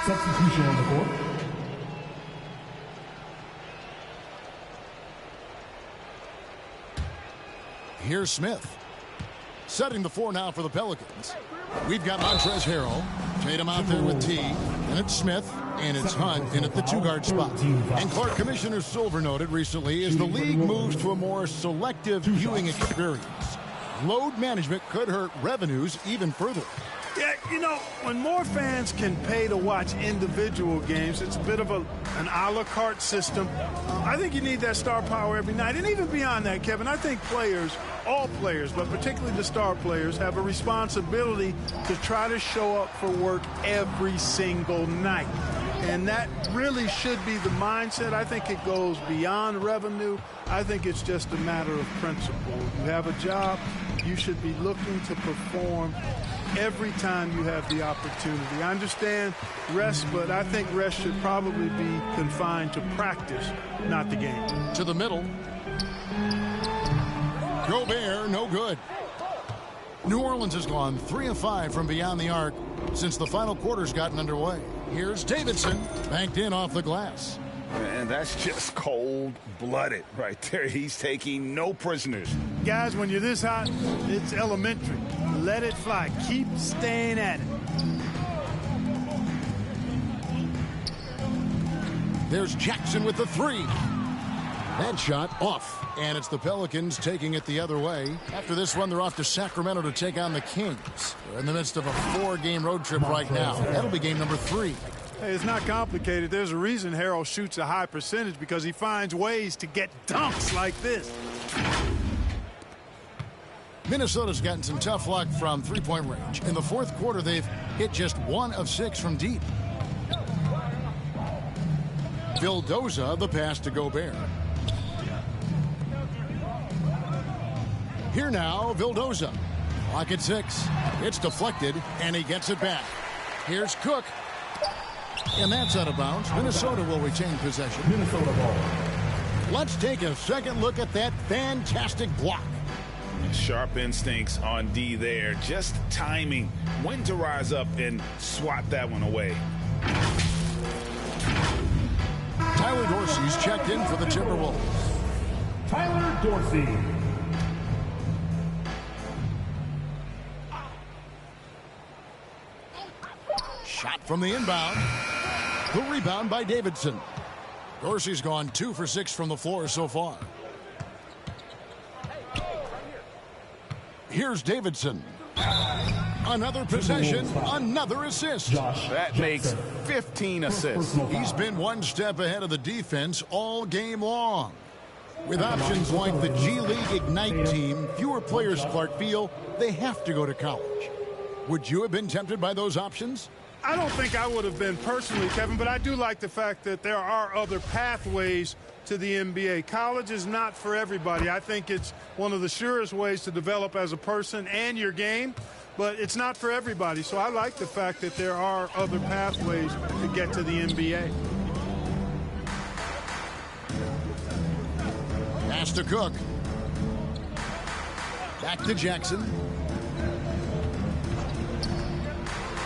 Substitution on the court. Here's Smith. Setting the 4 now for the Pelicans. We've got Montrezl Harrell. Tatum out there with T. And it's Smith. And it's Hunt in at the 2-guard spot. And Clark, Commissioner Silver noted recently, as the league moves to a more selective viewing experience, load management could hurt revenues even further. Yeah, you know, when more fans can pay to watch individual games, it's a bit of an a la carte system. I think you need that star power every night. And even beyond that, Kevin, I think players, all players, but particularly the star players, have a responsibility to try to show up for work every single night. And that really should be the mindset. I think it goes beyond revenue. I think it's just a matter of principle. If you have a job, you should be looking to perform every time you have the opportunity. I understand rest, but I think rest should probably be confined to practice, not the game. To the middle. Gobert, no good. New Orleans has gone 3 of 5 from beyond the arc since the final quarter's gotten underway. Here's Davidson, banked in off the glass. And that's just cold-blooded right there. He's taking no prisoners. Guys, when you're this hot, it's elementary. Let it fly. Keep staying at it. There's Jackson with the 3. That shot off. And it's the Pelicans taking it the other way. After this one, they're off to Sacramento to take on the Kings. They're in the midst of a 4-game road trip right now. That'll be game number 3. Hey, it's not complicated. There's a reason Harrell shoots a high percentage, because he finds ways to get dunks like this. Minnesota's gotten some tough luck from three-point range. In the fourth quarter, they've hit just 1 of 6 from deep. Vildoza, the pass to Gobert. Here now, Vildoza. Clock at 6. It's deflected, and he gets it back. Here's Cook. And that's out of bounds. Minnesota will retain possession. Minnesota ball. Let's take a second look at that fantastic block. Sharp instincts on D there. Just timing when to rise up and swat that one away. Tyler Dorsey's checked in for the Timberwolves. Tyler Dorsey. Shot from the inbound. The rebound by Davidson. Dorsey's gone 2 for 6 from the floor so far. Here's Davidson. Another possession, another assist. That makes 15 assists. He's been one step ahead of the defense all game long. With options like the G League Ignite team, fewer players, Clark, feel they have to go to college. Would you have been tempted by those options? I don't think I would have been personally, Kevin, but I do like the fact that there are other pathways to the NBA. College is not for everybody. I think it's one of the surest ways to develop as a person and your game, but it's not for everybody. So I like the fact that there are other pathways to get to the NBA. Pass to Cook. Back to Jackson.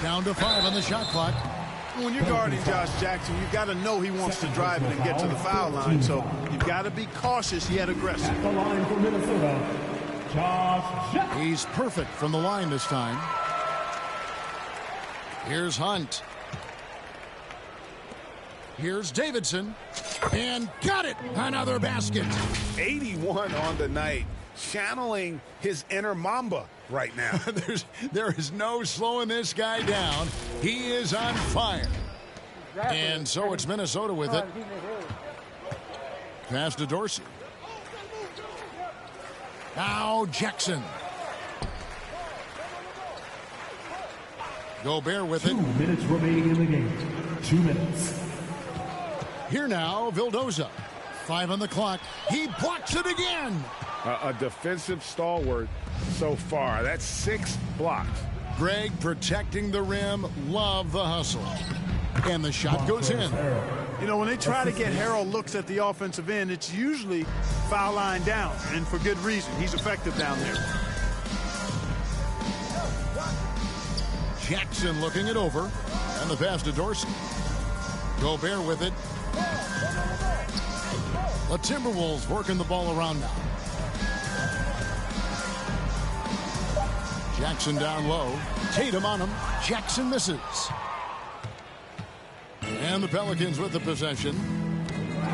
Down to 5 on the shot clock. When you're guarding Josh Jackson, you've got to know he wants to drive it and get to the foul line. So you've got to be cautious yet aggressive. The line for Minnesota, Josh Jackson. He's perfect from the line this time. Here's Hunt. Here's Davidson. And got it! Another basket. 81 on the night. Channeling his inner Mamba right now. There is no slowing this guy down. He is on fire. And so it's Minnesota with it. Pass to Dorsey. Now Jackson. Gobert with it. 2 minutes remaining in the game. 2 minutes. Here now, Vildoza. 5 on the clock. He blocks it again. A defensive stalwart so far. That's 6 blocks. Greg protecting the rim. Love the hustle. And the shot goes in. You know, when they try to get Harold looks at the offensive end, it's usually foul line down, and for good reason. He's effective down there. Jackson looking it over. And the pass to Dorsey. Gobert with it. The Timberwolves working the ball around now. Jackson down low. Tatum on him. Jackson misses. And the Pelicans with the possession.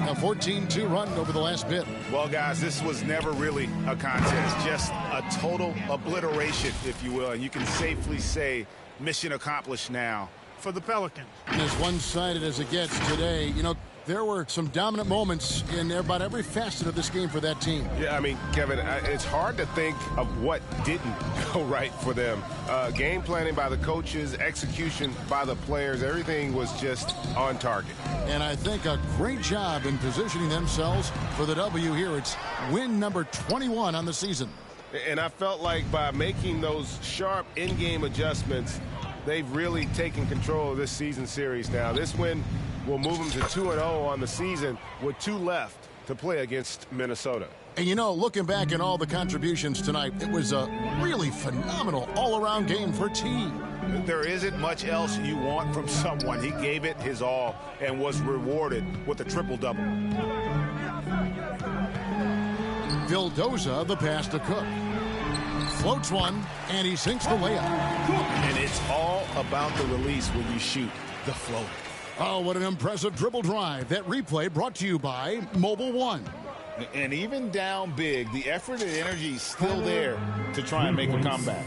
A 14-2 run over the last bit. Well, guys, this was never really a contest. Just a total obliteration, if you will. And you can safely say mission accomplished now For the Pelicans. And as one-sided as it gets today, you know, there were some dominant moments in about every facet of this game for that team. Yeah, I mean, Kevin, it's hard to think of what didn't go right for them. Game planning by the coaches, execution by the players, everything was just on target. And I think a great job in positioning themselves for the W here. It's win number 21 on the season. And I felt like by making those sharp in-game adjustments, they've really taken control of this season series now. This win will move them to 2-0 on the season with 2 left to play against Minnesota. And, you know, looking back at all the contributions tonight, it was a really phenomenal all-around game for team. There isn't much else you want from someone. He gave it his all and was rewarded with a triple-double. Vildoza, the pass to Cook. Floats one, and he sinks the layup. And it's all about the release when you shoot the floater. Oh, what an impressive dribble drive. That replay brought to you by Mobile One. And even down big, the effort and energy is still there to try and make a comeback.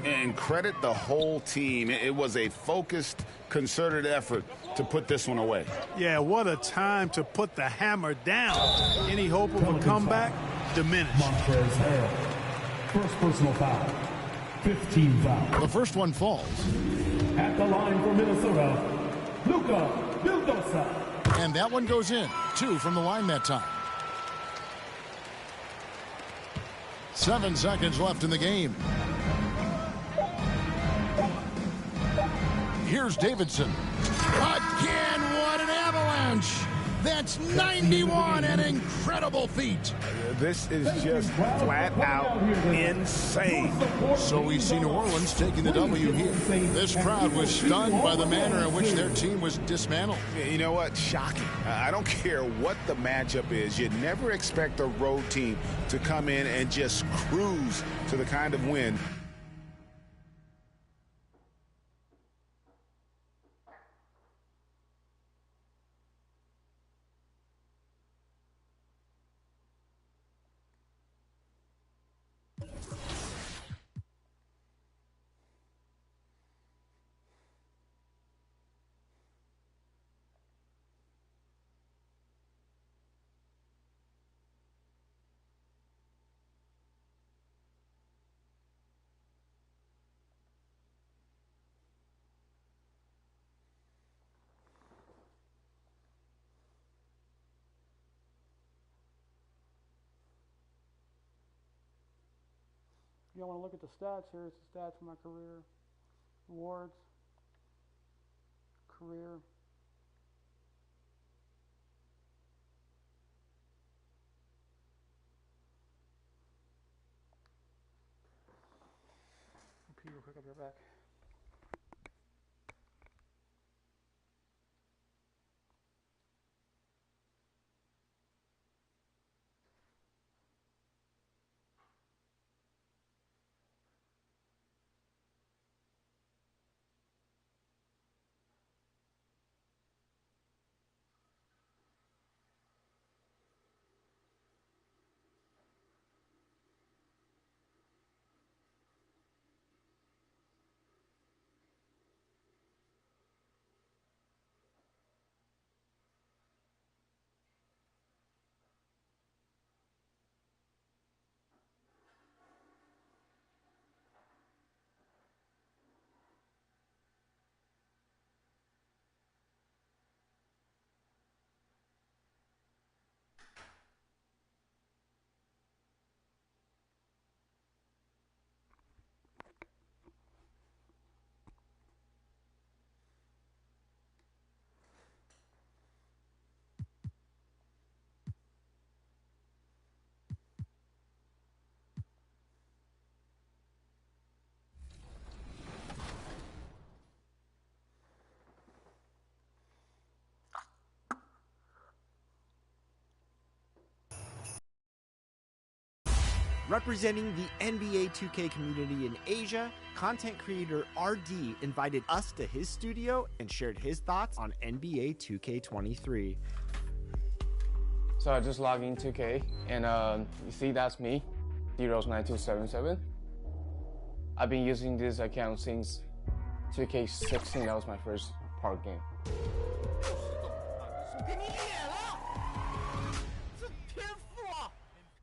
And credit the whole team. It was a focused, concerted effort to put this one away. Yeah, what a time to put the hammer down. Any hope of a comeback diminished. Montrezl Harrell. First personal foul. 15 foul. The first one falls. At the line for Minnesota, Luka Vildoza. And that one goes in. 2 from the line that time. 7 seconds left in the game. Here's Davidson. Again, what an avalanche! That's 91, an incredible feat. This is just flat out insane. So we see New Orleans taking the W here. This crowd was stunned by the manner in which their team was dismantled. You know what? Shocking. I don't care what the matchup is. You never expect a road team to come in and just cruise to the kind of win. You want to look at the stats here. It's the stats for my career. Awards. Career. Repeat real quick, I'll be right back. Representing the NBA2K community in Asia, content creator RD invited us to his studio and shared his thoughts on NBA2K23. So I just logged in 2K, and you see that's me, Heroes9277. I've been using this account since 2K16. That was my first part game.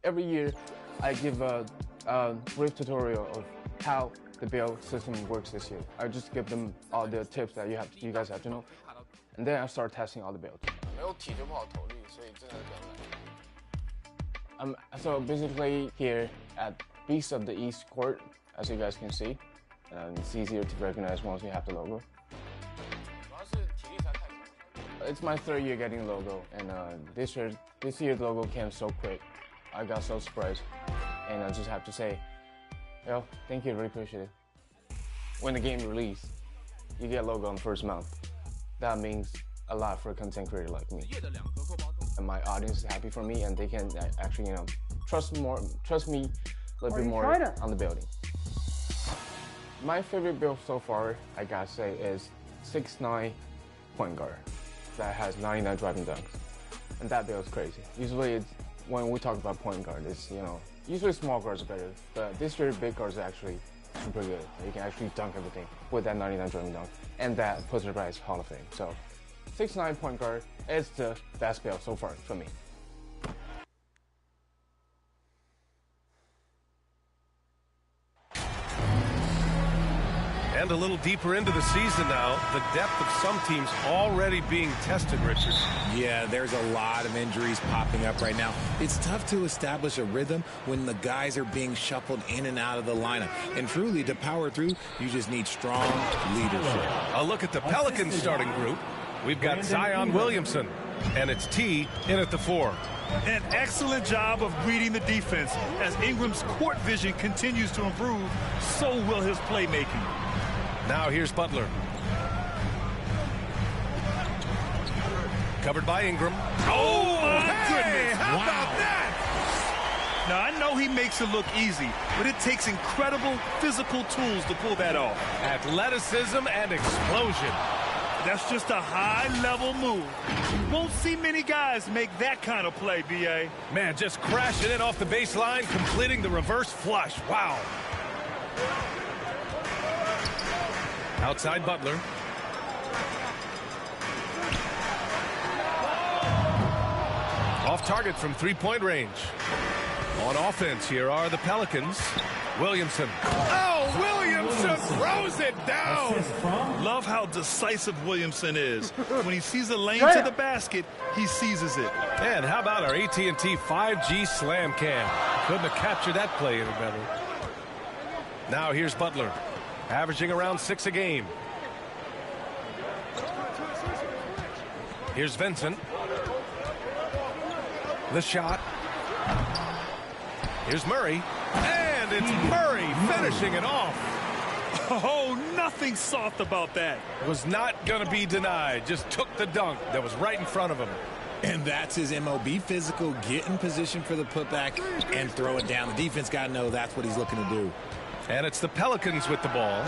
Every year, I give a brief tutorial of how the build system works this year. I just give them all the tips that you guys have to know, and then I start testing all the builds. So basically here at Beast of the East Court, as you guys can see, it's easier to recognize once you have the logo. It's my 3rd year getting the logo, and this year the logo came so quick. I got so surprised, and I just have to say, well, thank you, really appreciate it. When the game released, you get a logo on the first month. That means a lot for a content creator like me. And my audience is happy for me, and they can actually, trust me a little bit more on the building. My favorite build so far, I gotta say, is 6'9" point guard that has 99 driving dunks, and that build is crazy. Usually, when we talk about point guard, it's usually small guards are better, but this year big guards are actually super good. You can actually dunk everything with that 99 driving dunk, and that puts it right as Hall of Fame. So 6'9" point guard is the best build so far for me. And a little deeper into the season now. The depth of some teams already being tested, Richard. Yeah, there's a lot of injuries popping up right now. It's tough to establish a rhythm when the guys are being shuffled in and out of the lineup. And truly, to power through, you just need strong leadership. A look at the Pelicans starting group. We've got Zion Williamson, and it's T in at the 4. An excellent job of reading the defense. As Ingram's court vision continues to improve, so will his playmaking. Now here's Butler. Covered by Ingram. Oh, my goodness. How about that? Now, I know he makes it look easy, but it takes incredible physical tools to pull that off. Athleticism and explosion. That's just a high-level move. You won't see many guys make that kind of play, B.A. Man, just crashing it off the baseline, completing the reverse flush. Wow. Outside Butler. Off target from three-point range. On offense, here are the Pelicans. Williamson. Oh, Williamson throws it down. Love how decisive Williamson is. When he sees a lane to the basket, he seizes it. And how about our AT&T 5G slam cam? Couldn't have captured that play any better. Now here's Butler, averaging around 6 a game. Here's Vincent. The shot. Here's Murray. And it's Murray finishing it off. Oh, nothing soft about that. Was not going to be denied. Just took the dunk that was right in front of him. And that's his MOB physical, get in position for the putback and throw it down. The defense got to know that's what he's looking to do. And it's the Pelicans with the ball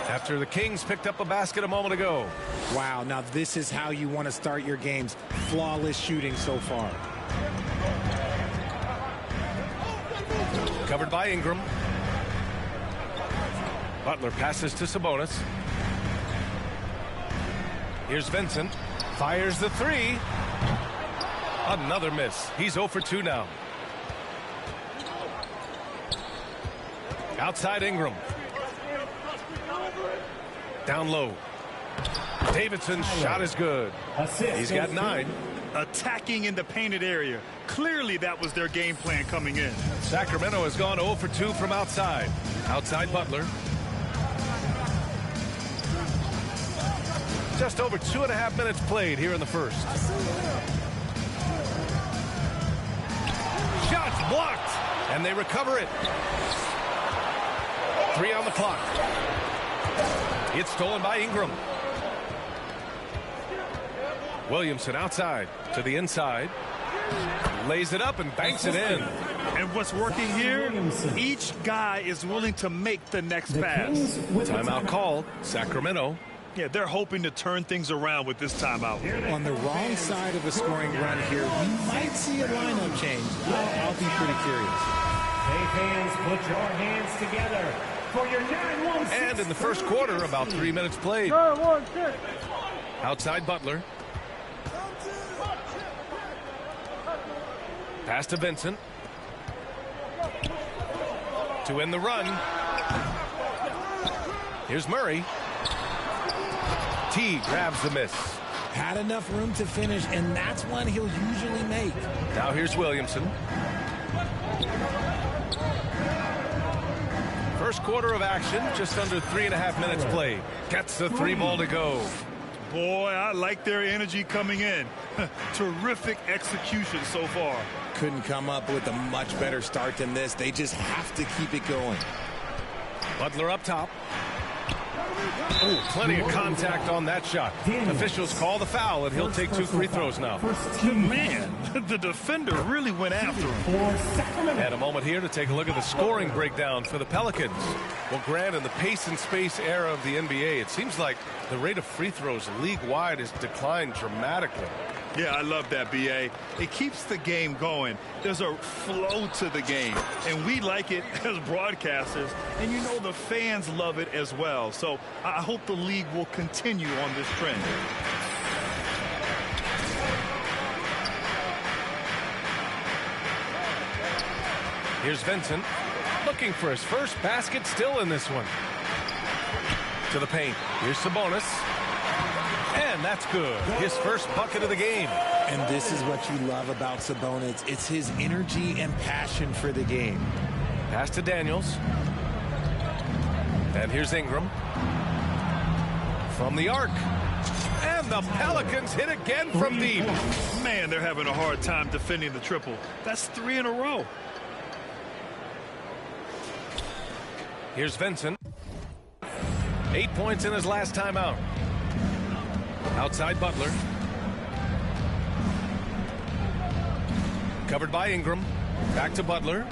after the Kings picked up a basket a moment ago. Wow, now this is how you want to start your games. Flawless shooting so far. Covered by Ingram. Butler passes to Sabonis. Here's Vincent. Fires the 3. Another miss. He's 0 for 2 now. Outside Ingram. Down low. Davidson's shot is good. He's got 9. Attacking in the painted area. Clearly that was their game plan coming in. Sacramento has gone 0 for 2 from outside. Outside Butler. Just over 2.5 minutes played here in the first. Shots blocked, and they recover it. 3 on the clock. It's stolen by Ingram. Williamson outside to the inside. Lays it up and banks it in. And what's working here, each guy is willing to make the next pass. Timeout called. Sacramento. Yeah, they're hoping to turn things around with this timeout. On the wrong side of a scoring run here, we might see a lineup change. I'll be pretty curious. Hey, fans, put your hands together for your 9-1-6. And in the first quarter, about 3 minutes played. 9-1-6. Outside Butler. Pass to Vincent. To end the run. Here's Murray. T grabs the miss. Had enough room to finish, and that's one he'll usually make. Now here's Williamson. First quarter of action, just under 3.5 minutes played. Gets the 3 ball to go. Boy, I like their energy coming in. Terrific execution so far. Couldn't come up with a much better start than this. They just have to keep it going. Butler up top. Oh, plenty of contact on that shot. Officials call the foul, and he'll take 2 free throws now. Man, the defender really went after him. And a moment here to take a look at the scoring breakdown for the Pelicans. Well, Grant, in the pace and space era of the NBA, it seems like the rate of free throws league-wide has declined dramatically. Yeah, I love that, B.A. It keeps the game going. There's a flow to the game, and we like it as broadcasters, and you know the fans love it as well. So I hope the league will continue on this trend. Here's Vincent, looking for his first basket, still in this one. To the paint. Here's Sabonis. And that's good. His first bucket of the game. And this is what you love about Sabonis. It's his energy and passion for the game. Pass to Daniels. And here's Ingram. From the arc. And the Pelicans hit again from deep. Man, they're having a hard time defending the triple. That's 3 in a row. Here's Vincent. 8 points in his last time out. Outside Butler. Covered by Ingram. Back to Butler.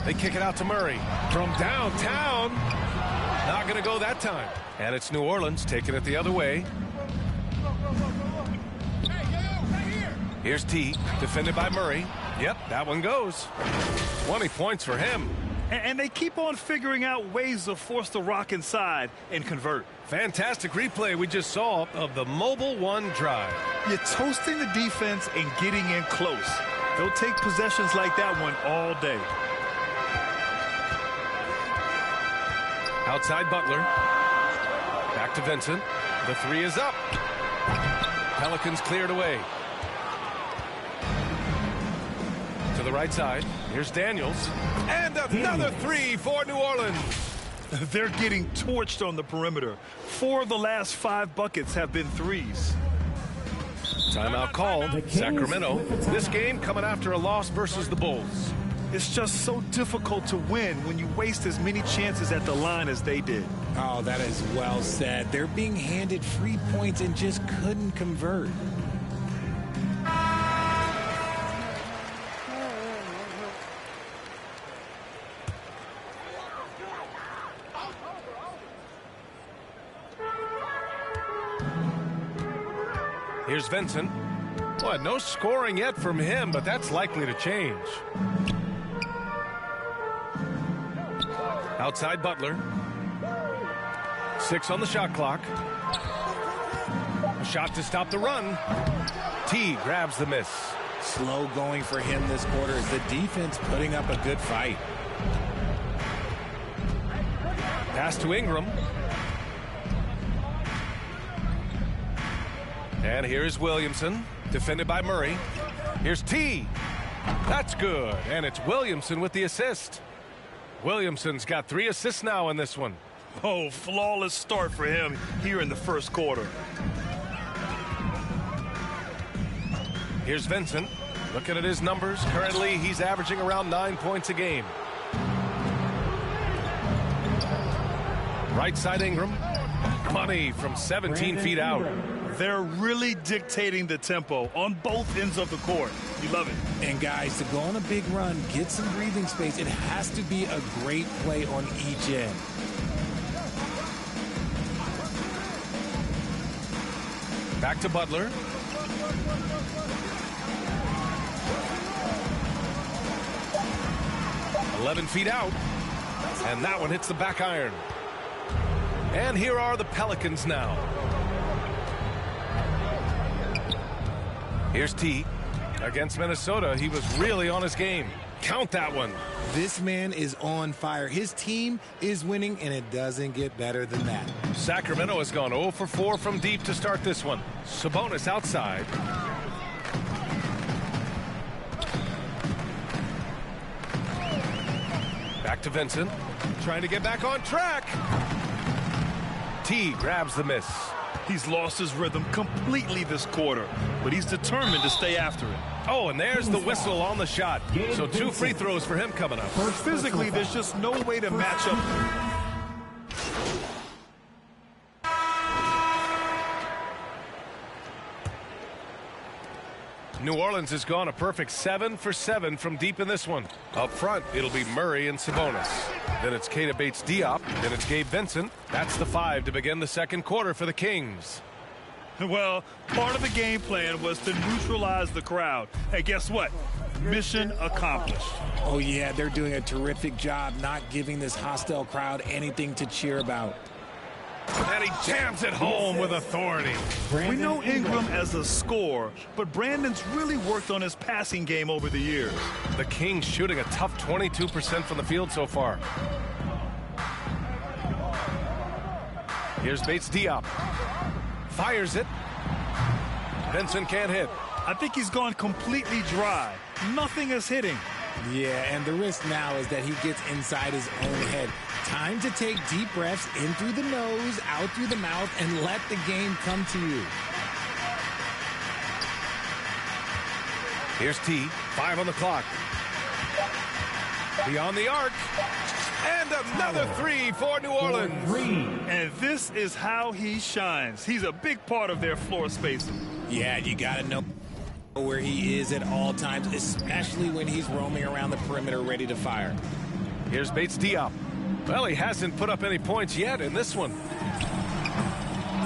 They kick it out to Murray. From downtown. Not going to go that time. And it's New Orleans taking it the other way. Here's T. Defended by Murray. Yep, that one goes. 20 points for him. And they keep on figuring out ways to force the rock inside and convert. Fantastic replay we just saw of the Mobile One drive. You're toasting the defense and getting in close. They'll take possessions like that one all day. Outside Butler. Back to Vincent. The 3 is up. Pelicans cleared away. To the right side. Here's Daniels. And another 3 for New Orleans. They're getting torched on the perimeter. 4 of the last 5 buckets have been threes. Timeout called. Sacramento. This game coming after a loss versus the Bulls. It's just so difficult to win when you waste as many chances at the line as they did. Oh, that is well said. They're being handed free points and just couldn't convert. Here's Vincent. Boy, no scoring yet from him, but that's likely to change. Outside Butler. 6 on the shot clock. A shot to stop the run. T grabs the miss. Slow going for him this quarter. The defense putting up a good fight. Pass to Ingram. And here's Williamson, defended by Murray. Here's T. That's good. And it's Williamson with the assist. Williamson's got 3 assists now in this one. Oh, flawless start for him here in the first quarter. Here's Vincent. Looking at his numbers. Currently, he's averaging around 9 points a game. Right side Ingram. Money from 17 feet out. They're really dictating the tempo on both ends of the court. You love it. And guys, to go on a big run, get some breathing space, it has to be a great play on each end. Back to Butler. "11 feet out. And that one hits the back iron. And here are the Pelicans now. Here's T. Against Minnesota, he was really on his game. Count that one. This man is on fire. His team is winning, and it doesn't get better than that. Sacramento has gone 0 for 4 from deep to start this one. Sabonis outside. Back to Vincent. Trying to get back on track. T grabs the miss. He's lost his rhythm completely this quarter, but he's determined to stay after it. Oh, and there's the whistle on the shot. So 2 free throws for him coming up. Physically, there's just no way to match up. New Orleans has gone a perfect 7 for 7 from deep in this one. Up front, it'll be Murray and Sabonis. Then it's Keita Bates-Diop. Then it's Gabe Vincent. That's the 5 to begin the second quarter for the Kings. Well, part of the game plan was to neutralize the crowd. Hey, guess what? Mission accomplished. Oh, yeah, they're doing a terrific job not giving this hostile crowd anything to cheer about. And he jams it home with authority. We know Ingram as a scorer, but Brandon's really worked on his passing game over the years. The Kings shooting a tough 22% from the field so far. Here's Bates Diop. Fires it. Benson can't hit. I think he's gone completely dry. Nothing is hitting. Yeah, and the risk now is that he gets inside his own head. Time to take deep breaths in through the nose, out through the mouth, and let the game come to you. Here's T. 5 on the clock. Beyond the arc. And another three for New Orleans. And this is how he shines. He's a big part of their floor spacing. Yeah, you got to know where he is at all times, especially when he's roaming around the perimeter ready to fire. Here's Bates Diop. Well, he hasn't put up any points yet in this one.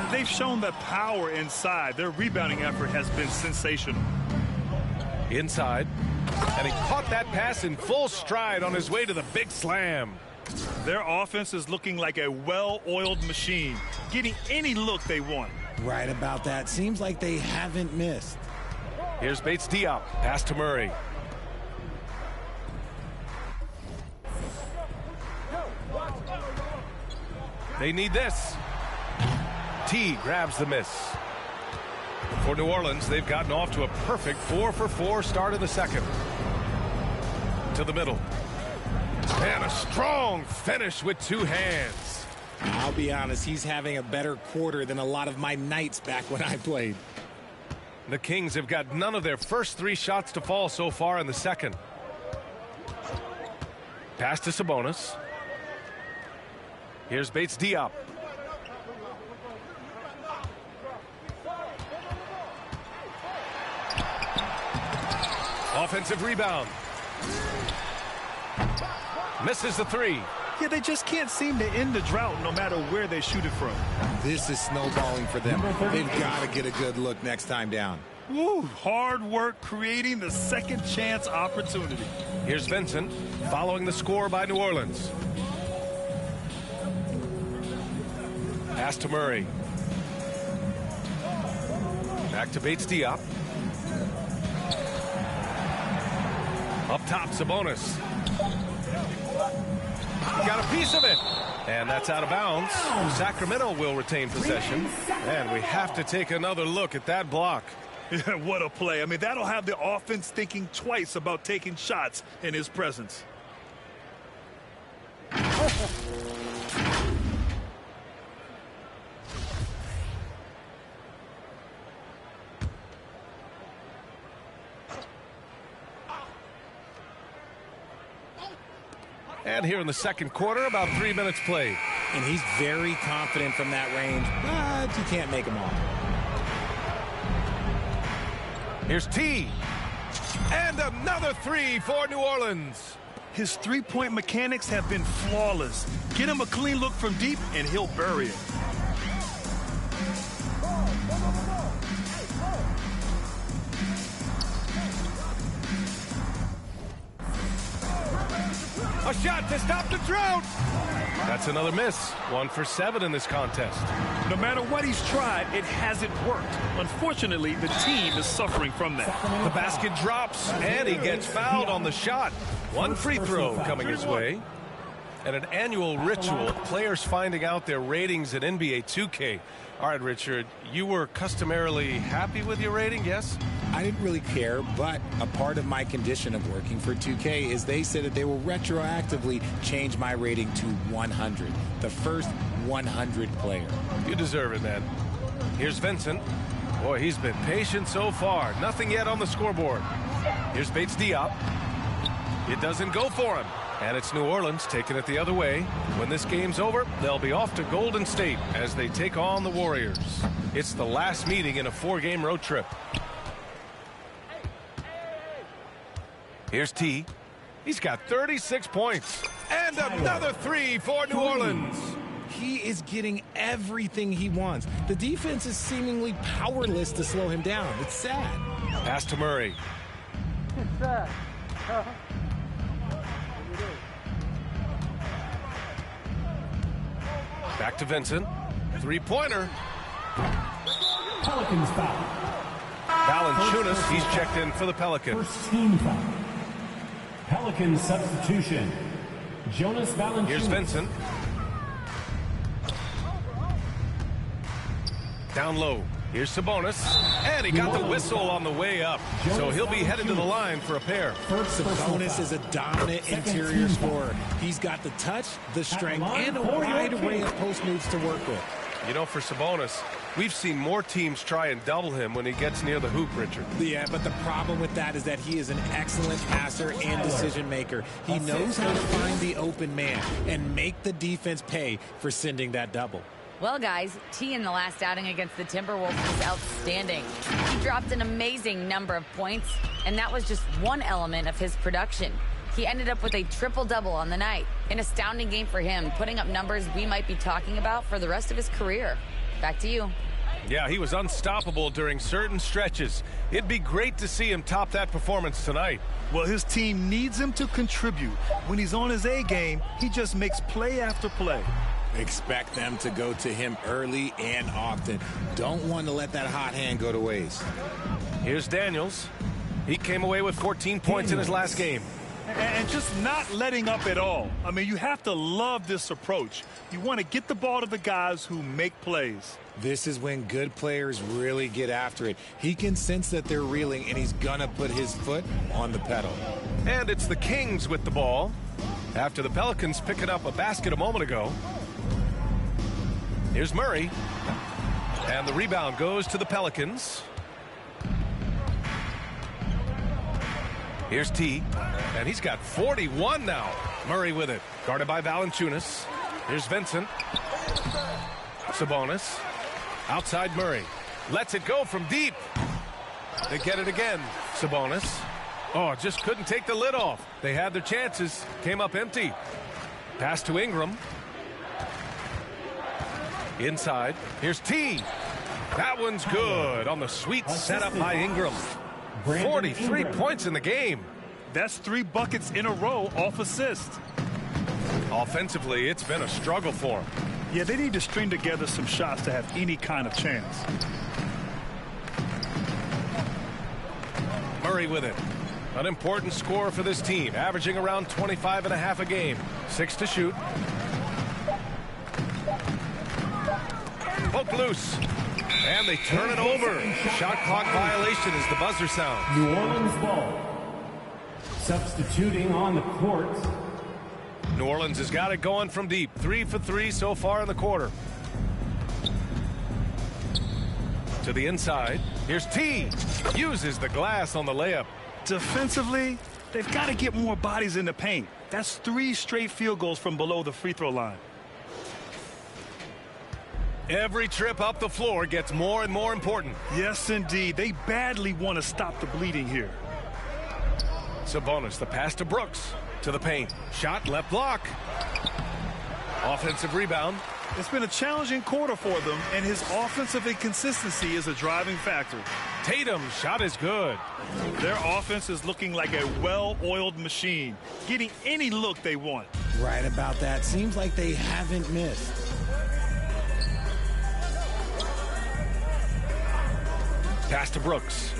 They've shown the power inside. Their rebounding effort has been sensational. Inside. And he caught that pass in full stride on his way to the big slam. Their offense is looking like a well-oiled machine, getting any look they want. Right about that. Seems like they haven't missed. Here's Bates Diop. Pass to Murray. They need this. T grabs the miss. For New Orleans, they've gotten off to a perfect 4-for-4 start of the second. To the middle. And a strong finish with two hands. I'll be honest, he's having a better quarter than a lot of my nights back when I played. The Kings have got none of their first three shots to fall so far in the second. Pass to Sabonis. Here's Bates Diop. Offensive rebound. Misses the three. Yeah, they just can't seem to end the drought no matter where they shoot it from. This is snowballing for them. They've got to get a good look next time down. Woo, hard work creating the second chance opportunity. Here's Vincent following the score by New Orleans. Pass to Murray. Back to Bates Diop. Up top, Sabonis. He got a piece of it. And that's out of bounds. Sacramento will retain possession. And we have to take another look at that block. Yeah, what a play. I mean, that'll have the offense thinking twice about taking shots in his presence. And here in the second quarter, about 3 minutes played. And he's very confident from that range, but you can't make him all. Here's T. And another three for New Orleans. His three-point mechanics have been flawless. Get him a clean look from deep, and he'll bury it. A shot to stop the drought. That's another miss. 1 for 7 in this contest. No matter what he's tried, it hasn't worked. Unfortunately, the team is suffering from that. The basket drops, and he gets fouled on the shot. One free throw coming his way. And an annual ritual of players finding out their ratings in NBA 2K. All right, Richard, you were customarily happy with your rating, yes? I didn't really care, but a part of my condition of working for 2K is they said that they will retroactively change my rating to 100, the first 100 player. You deserve it, man. Here's Vincent. Boy, he's been patient so far. Nothing yet on the scoreboard. Here's Bates Diop. It doesn't go for him. And it's New Orleans taking it the other way. When this game's over, they'll be off to Golden State as they take on the Warriors. It's the last meeting in a 4-game road trip. Here's T. He's got 36 points. And another three for New Orleans. He is getting everything he wants. The defense is seemingly powerless to slow him down. It's sad. Pass to Murray. It's sad. Back to Vincent. Three-pointer. Pelicans foul. Valanciunas, he's checked in for the Pelicans. First team foul. Pelicans substitution. Jonas Valanciunas. Here's Vincent. Down low. Here's Sabonis. And he got the whistle on the way up. So he'll be headed to the line for a pair. Sabonis is a dominant interior scorer. He's got the touch, the strength, and a wide array of post moves to work with. You know, for Sabonis, we've seen more teams try and double him when he gets near the hoop, Richard. Yeah, but the problem with that is that he is an excellent passer and decision maker. He knows how to find the open man and make the defense pay for sending that double. Well, guys, T in the last outing against the Timberwolves was outstanding. He dropped an amazing number of points, and that was just one element of his production. He ended up with a triple-double on the night. An astounding game for him, putting up numbers we might be talking about for the rest of his career. Back to you. Yeah, he was unstoppable during certain stretches. It'd be great to see him top that performance tonight. Well, his team needs him to contribute. When he's on his A game, he just makes play after play. Expect them to go to him early and often. Don't want to let that hot hand go to waste. Here's Daniels. He came away with 14 points in his last game. And just not letting up at all. I mean, you have to love this approach. You want to get the ball to the guys who make plays. This is when good players really get after it. He can sense that they're reeling, and he's going to put his foot on the pedal. And it's the Kings with the ball after the Pelicans picking up a basket a moment ago. Here's Murray. And the rebound goes to the Pelicans. Here's T. And he's got 41 now. Murray with it. Guarded by Valanciunas. Here's Vincent. Sabonis. Outside Murray. Lets it go from deep. They get it again. Sabonis. Oh, just couldn't take the lid off. They had their chances. Came up empty. Pass to Ingram. Inside. Here's T. That one's good on the sweet setup by Ingram. 43 points in the game. That's 3 buckets in a row off assist. Offensively, it's been a struggle for him. Yeah, they need to string together some shots to have any kind of chance. Murray with it. An important score for this team, averaging around 25.5 a game. 6 to shoot. Poke loose. And they turn it over. Shot clock violation is the buzzer sound. New Orleans ball. Substituting on the court. New Orleans has got it going from deep. 3 for 3 so far in the quarter. To the inside. Here's T. Uses the glass on the layup. Defensively, they've got to get more bodies in the paint. That's 3 straight field goals from below the free throw line. Every trip up the floor gets more and more important. Yes, indeed. They badly want to stop the bleeding here. Sabonis, the pass to Brooks. To the paint. Shot, left block. Offensive rebound. It's been a challenging quarter for them, and his offensive inconsistency is a driving factor. Tatum's shot is good. Their offense is looking like a well-oiled machine, getting any look they want. Right about that. Seems like they haven't missed. Pass to Brooks.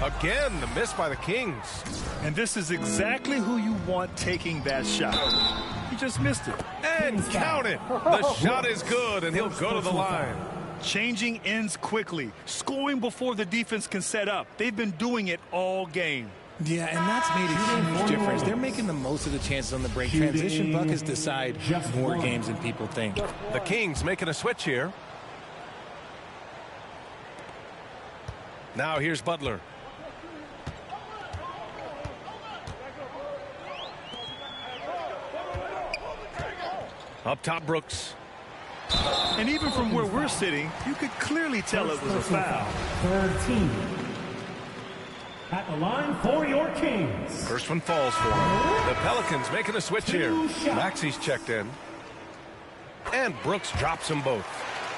Again, the miss by the Kings. And this is exactly who you want taking that shot. He just missed it. And count it. The shot is good, and he'll go to the line. Changing ends quickly. Scoring before the defense can set up. They've been doing it all game. Yeah, and that's made a huge difference. They're making the most of the chances on the break. Transition buckets decide more games than people think. The Kings making a switch here. Now here's Butler. Up top, Brooks. And even from where we're sitting, you could clearly tell it was a foul. Third team. At the line for your Kings. First one falls for him. The Pelicans making a switch here. Maxi's checked in. And Brooks drops them both.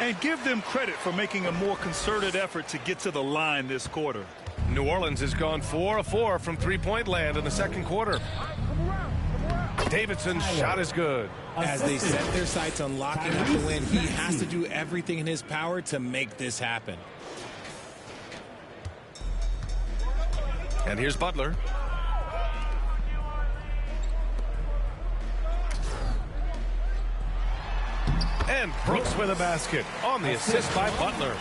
And give them credit for making a more concerted effort to get to the line this quarter. New Orleans has gone 4 of 4 from three-point land in the second quarter. Davidson's shot is good. As they set their sights on locking up the win, he has to do everything in his power to make this happen. And here's Butler. And Brooks with a basket on the assist by Butler.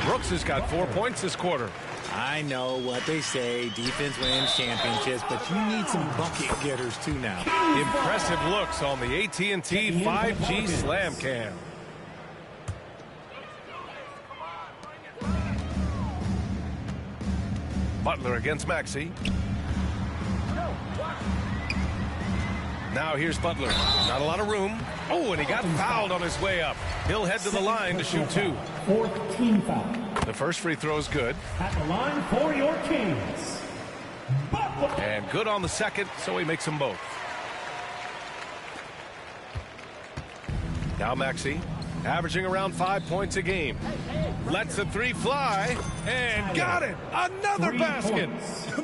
Brooks has got 4 points this quarter. I know what they say, defense wins championships, but you need some bucket getters too now. Impressive looks on the AT&T 5G Slam Cam. Butler against Maxey. Now here's Butler. Not a lot of room. Oh, and he got fouled on his way up. He'll head to the line to shoot 2. Fourth team foul. The first free throw is good. At the line for your Kings. Butler. And good on the second, so he makes them both. Now Maxey, averaging around 5 points a game. Lets the 3 fly, and got it! Another basket!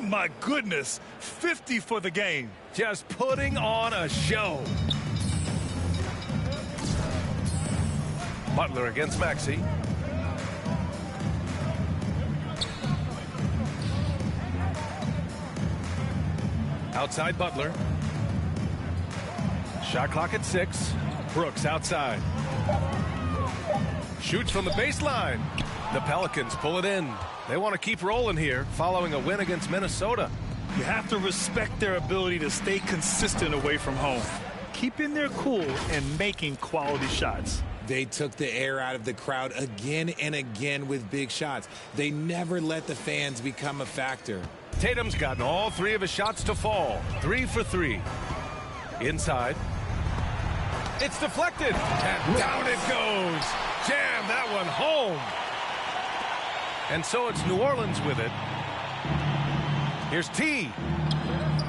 My goodness, 50 for the game. Just putting on a show. Butler against Maxey. Outside Butler. Shot clock at 6. Brooks outside. Shoots from the baseline. The Pelicans pull it in. They want to keep rolling here following a win against Minnesota. You have to respect their ability to stay consistent away from home, keeping their cool and making quality shots. They took the air out of the crowd again and again with big shots. They never let the fans become a factor. Tatum's gotten all 3 of his shots to fall. 3 for 3. Inside. It's deflected. And down it goes. Jam that one home. And so it's New Orleans with it. Here's T.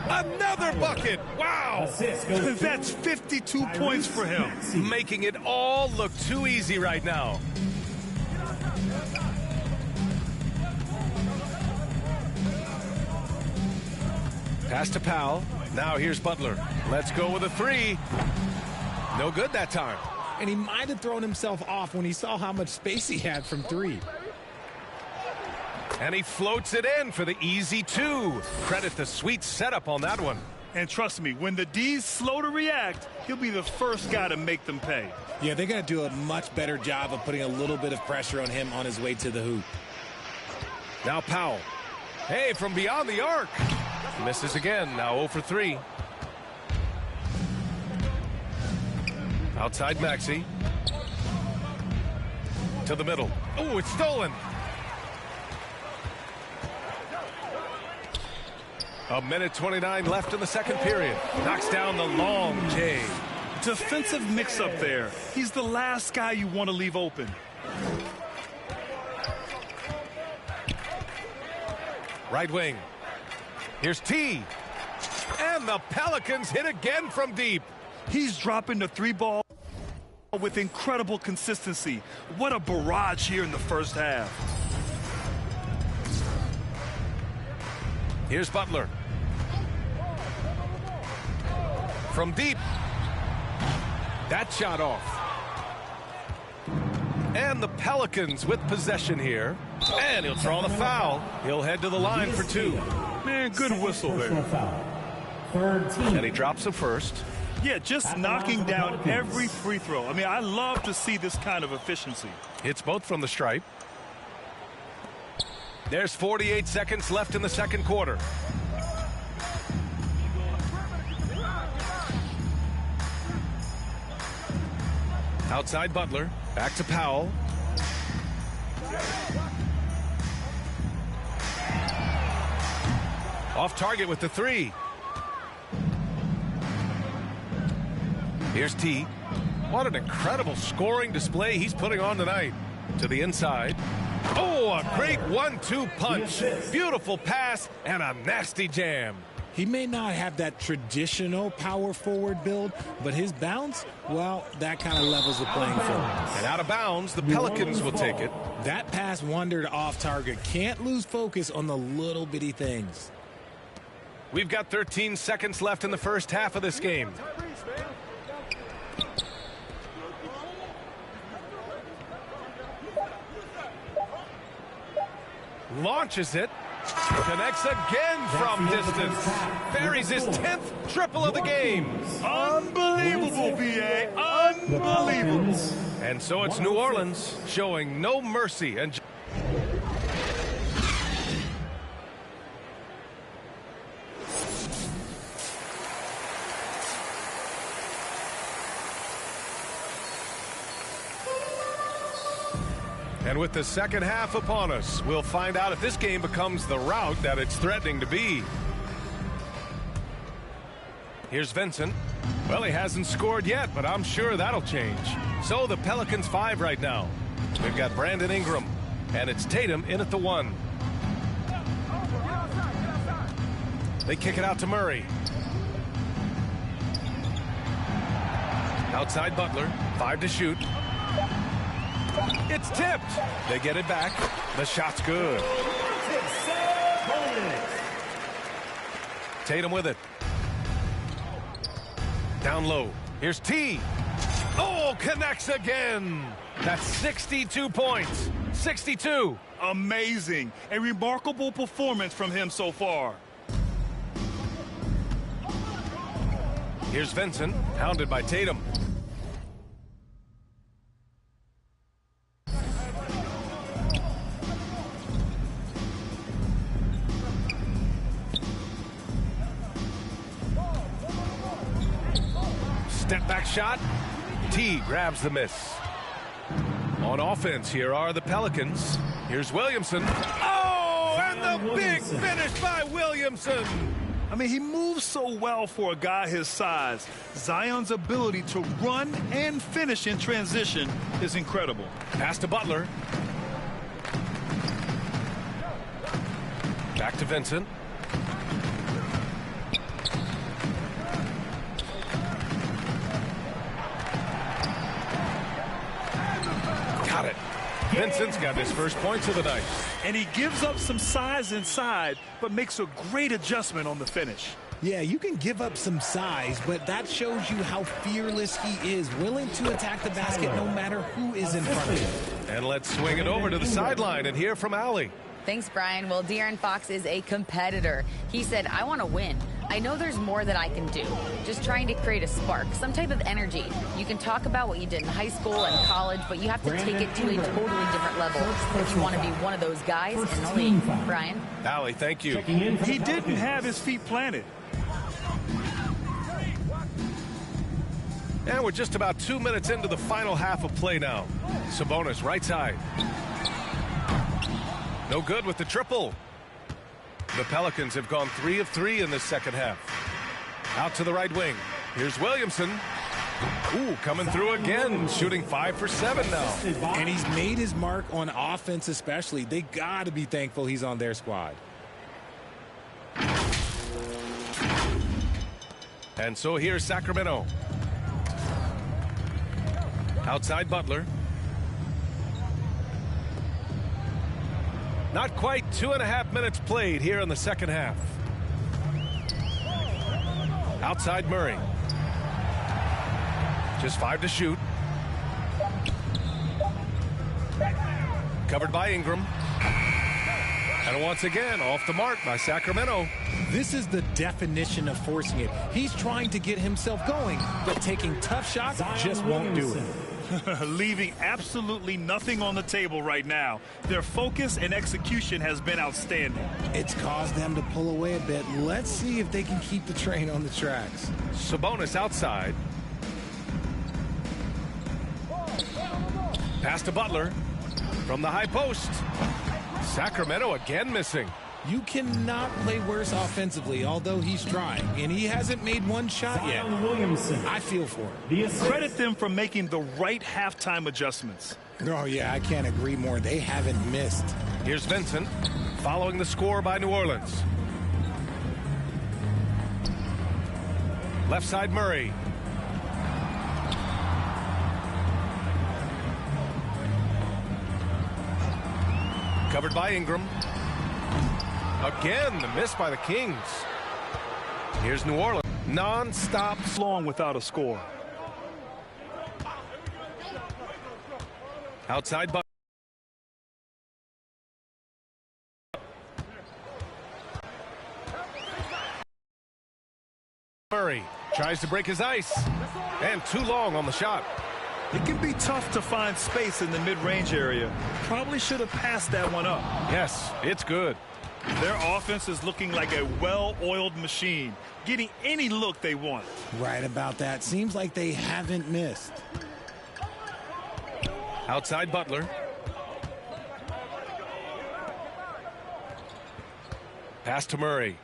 Another bucket. Wow. That's 52 points for him. Making it all look too easy right now. Pass to Powell. Now here's Butler. Let's go with a 3. No good that time. And he might have thrown himself off when he saw how much space he had from 3. And he floats it in for the easy 2. Credit the sweet setup on that one. And trust me, when the D's slow to react, he'll be the first guy to make them pay. Yeah, they're going to do a much better job of putting a little bit of pressure on him on his way to the hoop. Now Powell. Hey, from beyond the arc. Misses again. Now 0 for 3. Outside Maxey. To the middle. Oh, it's stolen. A minute 29 left in the second period. Knocks down the long J. Defensive mix-up there. He's the last guy you want to leave open. Right wing. Here's T. And the Pelicans hit again from deep. He's dropping the 3 ball with incredible consistency. What a barrage here in the first half. Here's Butler. From deep. That shot off. And the Pelicans with possession here. And he'll draw the foul. He'll head to the line for 2. Man, good whistle there. And he drops the first. Yeah, just knocking down every free throw. I mean, I love to see this kind of efficiency. Hits both from the stripe. There's 48 seconds left in the second quarter. Outside Butler. Back to Powell. Off target with the 3. Here's T. What an incredible scoring display he's putting on tonight. To the inside. Oh, a great 1-2 punch. Beautiful pass and a nasty jam. He may not have that traditional power forward build, but his bounce, well, that kind of levels the playing field. And out of bounds, the Pelicans will take it. That pass wandered off target. Can't lose focus on the little bitty things. We've got 13 seconds left in the first half of this game. Launches it. Connects again from distance. Buries his 10th triple of the game. Unbelievable, BA. Unbelievable. And so it's New Orleans showing no mercy. And with the second half upon us, we'll find out if this game becomes the rout that it's threatening to be. Here's Vincent. Well, he hasn't scored yet, but I'm sure that'll change. So the Pelicans 5 right now. We've got Brandon Ingram, and it's Tatum in at the 1. They kick it out to Murray. Outside Butler, 5 to shoot. It's tipped. They get it back. The shot's good. Tatum with it. Down low. Here's T. Oh, connects again. That's 62 points. 62. Amazing. A remarkable performance from him so far. Here's Vincent, hounded by Tatum. Step back shot. T grabs the miss. On offense, here are the Pelicans. Here's Williamson. Oh, and the big finish by Williamson. I mean, he moves so well for a guy his size. Zion's ability to run and finish in transition is incredible. Pass to Butler. Back to Vincent. Got it. Vincent's got his first points of the night. And he gives up some size inside, but makes a great adjustment on the finish. Yeah, you can give up some size, but that shows you how fearless he is, willing to attack the basket no matter who is in front of him. And let's swing it over to the sideline and hear from Allie. Thanks, Brian. Well, De'Aaron Fox is a competitor. He said, I want to win. I know there's more that I can do. Just trying to create a spark, some type of energy. You can talk about what you did in high school and college, but you have to take it to a totally different level if you want to be one of those guys in the league. Brian? Allie, thank you. He didn't have his feet planted. And we're just about 2 minutes into the final half of play now. Sabonis, right side. No good with the triple. The Pelicans have gone 3 of 3 in this second half. Out to the right wing. Here's Williamson. Ooh, coming through again, shooting 5 for 7 now. And he's made his mark on offense especially. They got to be thankful he's on their squad. And so here's Sacramento. Outside Butler. Not quite 2.5 minutes played here in the second half. Outside Murray. Just 5 to shoot. Covered by Ingram. And once again, off the mark by Sacramento. This is the definition of forcing it. He's trying to get himself going, but taking tough shots just won't do it. Leaving absolutely nothing on the table right now. Their focus and execution has been outstanding. It's caused them to pull away a bit. Let's see if they can keep the train on the tracks. Sabonis outside. Pass to Butler from the high post. Sacramento again missing. You cannot play worse offensively, although he's trying, and he hasn't made one shot yet. I feel for him. Credit them for making the right halftime adjustments. Oh, yeah, I can't agree more. They haven't missed. Here's Vincent, following the score by New Orleans. Left side Murray. Covered by Ingram. Again, the miss by the Kings. Here's New Orleans. Non-stop. Long without a score. Outside Butler. Murray tries to break his ice. And too long on the shot. It can be tough to find space in the mid-range area. Probably should have passed that one up. Yes, it's good. Their offense is looking like a well-oiled machine, getting any look they want. Right about that. Seems like they haven't missed. Outside Butler. Pass to Murray.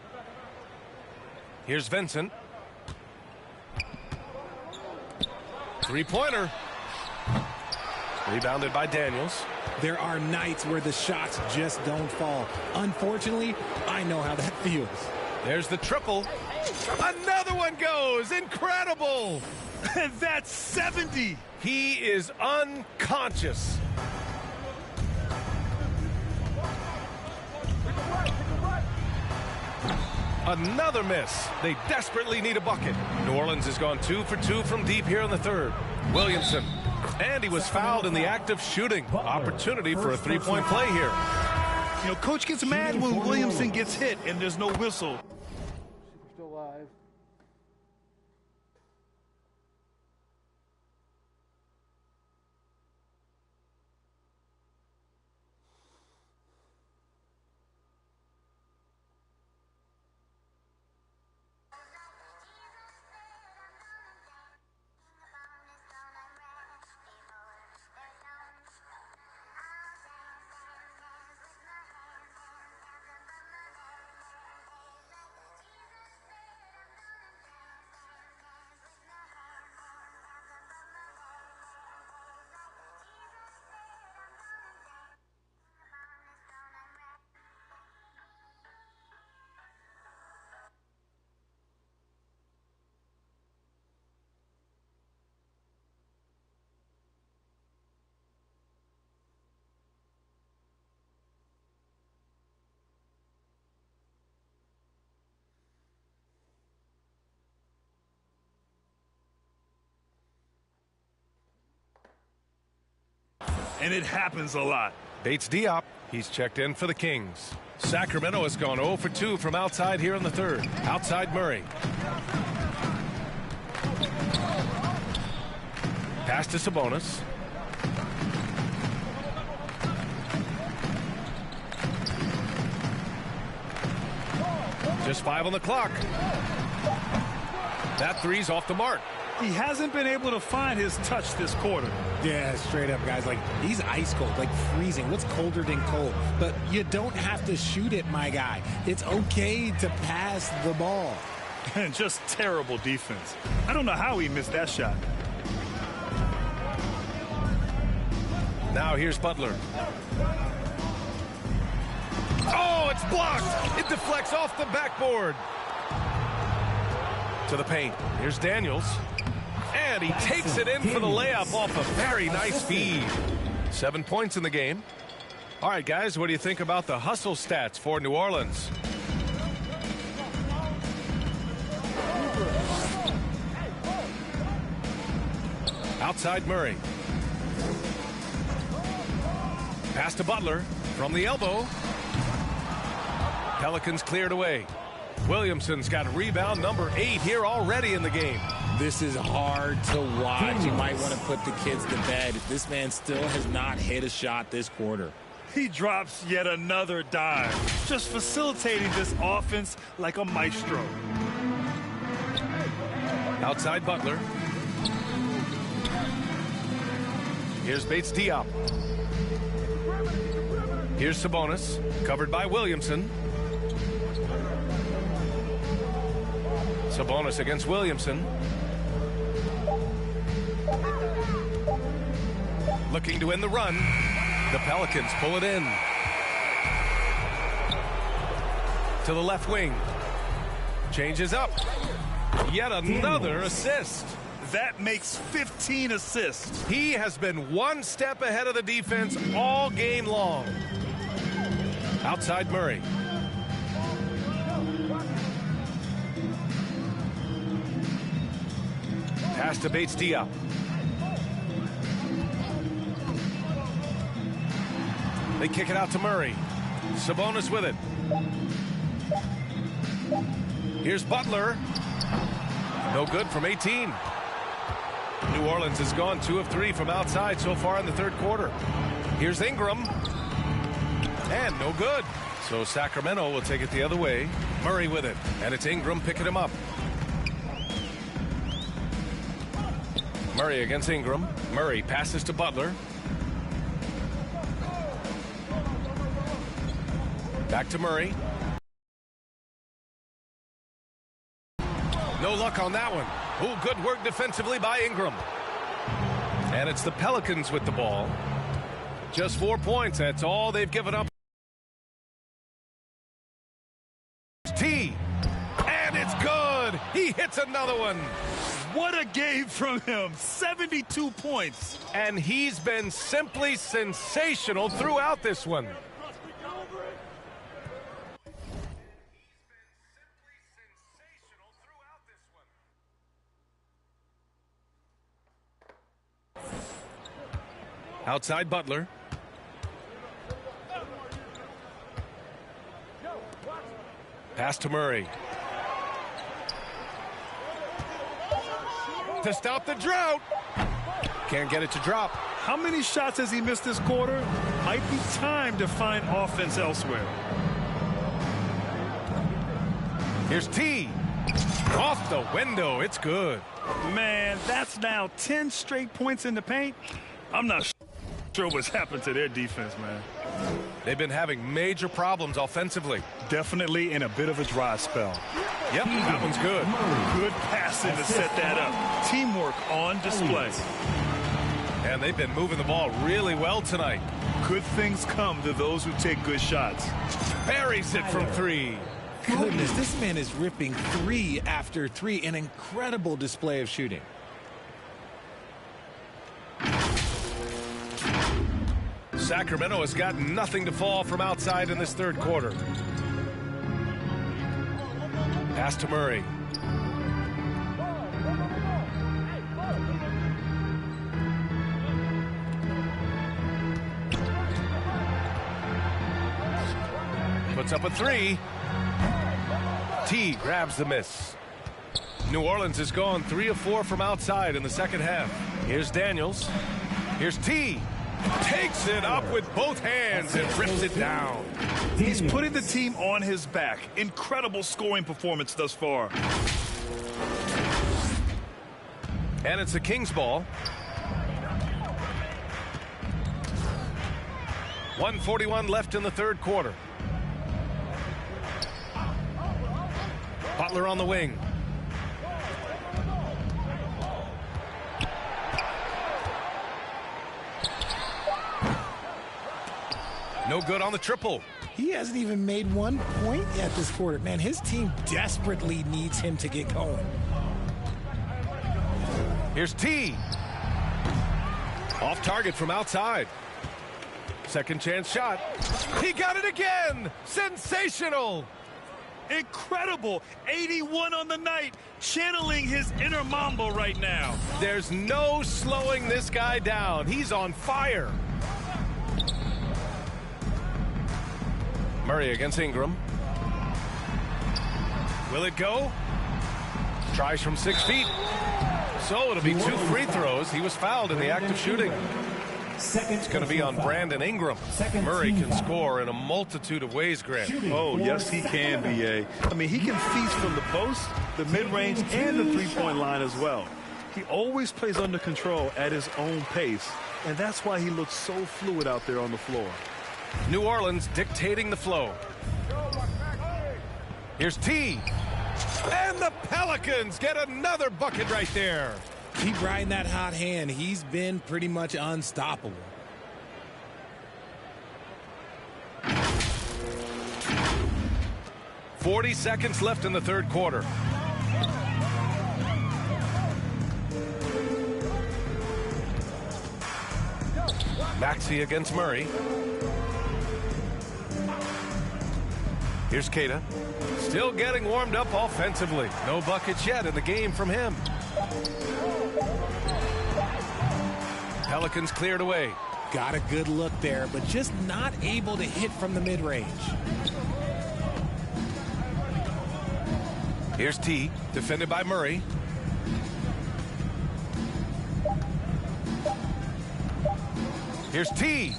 Here's Vincent. Three-pointer. Rebounded by Daniels. There are nights where the shots just don't fall. Unfortunately, I know how that feels. There's the triple. Another one goes. Incredible. And that's 70. He is unconscious. Another miss. They desperately need a bucket. New Orleans has gone 2 for 2 from deep here in the third. Williamson. And he was fouled in the act of shooting. Opportunity for a three-point play here. You know, coach gets mad when Williamson gets hit and there's no whistle. We're still live. And it happens a lot. Bates Diop. He's checked in for the Kings. Sacramento has gone 0 for 2 from outside here in the third. Outside Murray. Pass to Sabonis. Just 5 on the clock. That three's off the mark. He hasn't been able to find his touch this quarter. Yeah, straight up, guys. Like, he's ice cold, like freezing. What's colder than cold? But you don't have to shoot it, my guy. It's okay to pass the ball. And just terrible defense. I don't know how he missed that shot. Now here's Butler. Oh, it's blocked. It deflects off the backboard. To the paint. Here's Daniels. And he takes it in for the layup off a very nice feed. 7 points in the game. All right, guys, what do you think about the hustle stats for New Orleans? Outside Murray. Pass to Butler from the elbow. Pelicans cleared away. Williamson's got rebound number 8 here already in the game. This is hard to watch. You might want to put the kids to bed. This man still has not hit a shot this quarter. He drops yet another dive, just facilitating this offense like a maestro. Outside Butler. Here's Bates Diop. Here's Sabonis, covered by Williamson. Sabonis against Williamson. Looking to win the run. The Pelicans pull it in. To the left wing. Changes up. Yet another assist. That makes 15 assists. He has been one step ahead of the defense all game long. Outside Murray. Pass to Bates Diop. They kick it out to Murray. Sabonis with it. Here's Butler. No good from 18. New Orleans has gone 2 of 3 from outside so far in the third quarter. Here's Ingram. And no good. So Sacramento will take it the other way. Murray with it. And it's Ingram picking him up. Murray against Ingram. Murray passes to Butler. Back to Murray. No luck on that one. Oh, good work defensively by Ingram. And it's the Pelicans with the ball. Just 4 points. That's all they've given up. T. And it's good. He hits another one. What a game from him. 72 points. And he's been simply sensational throughout this one. Outside Butler. Pass to Murray. To stop the drought. Can't get it to drop. How many shots has he missed this quarter? Might be time to find offense elsewhere. Here's T. Off the window. It's good. Man, that's now 10 straight points in the paint. I'm not sure what's happened to their defense, man. They've been having major problems offensively. Definitely in a bit of a dry spell. Yep, that one's good. Good passing to set that up. Teamwork on display. And they've been moving the ball really well tonight. Good things come to those who take good shots. Buries it from 3. Goodness, this man is ripping 3 after 3. An incredible display of shooting. Sacramento has got nothing to fall from outside in this third quarter. Pass to Murray. Puts up a 3. T grabs the miss. New Orleans has gone 3 of 4 from outside in the second half. Here's Daniels. Here's T. Takes it up with both hands and rips it down. He's putting the team on his back. Incredible scoring performance thus far. And it's the Kings ball. 1:41 left in the third quarter. Butler on the wing. No good on the triple. He hasn't even made 1 point yet this quarter. Man, his team desperately needs him to get going. Here's T. Off target from outside. Second chance shot. He got it again. Sensational. Incredible. 81 on the night. Channeling his inner Mamba right now. There's no slowing this guy down. He's on fire. Murray against Ingram. Will it go? Tries from 6 feet. So it'll be 2 free throws. He was fouled in the act of shooting. It's going to be on Brandon Ingram. Murray can score in a multitude of ways, Grant. Oh, yes, he can, B.A. I mean, he can feast from the post, the mid-range, and the three-point line as well. He always plays under control at his own pace, and that's why he looks so fluid out there on the floor. New Orleans dictating the flow. Here's T. And the Pelicans get another bucket right there. Keep riding that hot hand. He's been pretty much unstoppable. .40 seconds left in the third quarter. Maxey against Murray. Here's Keita. Still getting warmed up offensively. No buckets yet in the game from him. Pelicans cleared away. Got a good look there, but just not able to hit from the mid-range. Here's T, defended by Murray. Here's T.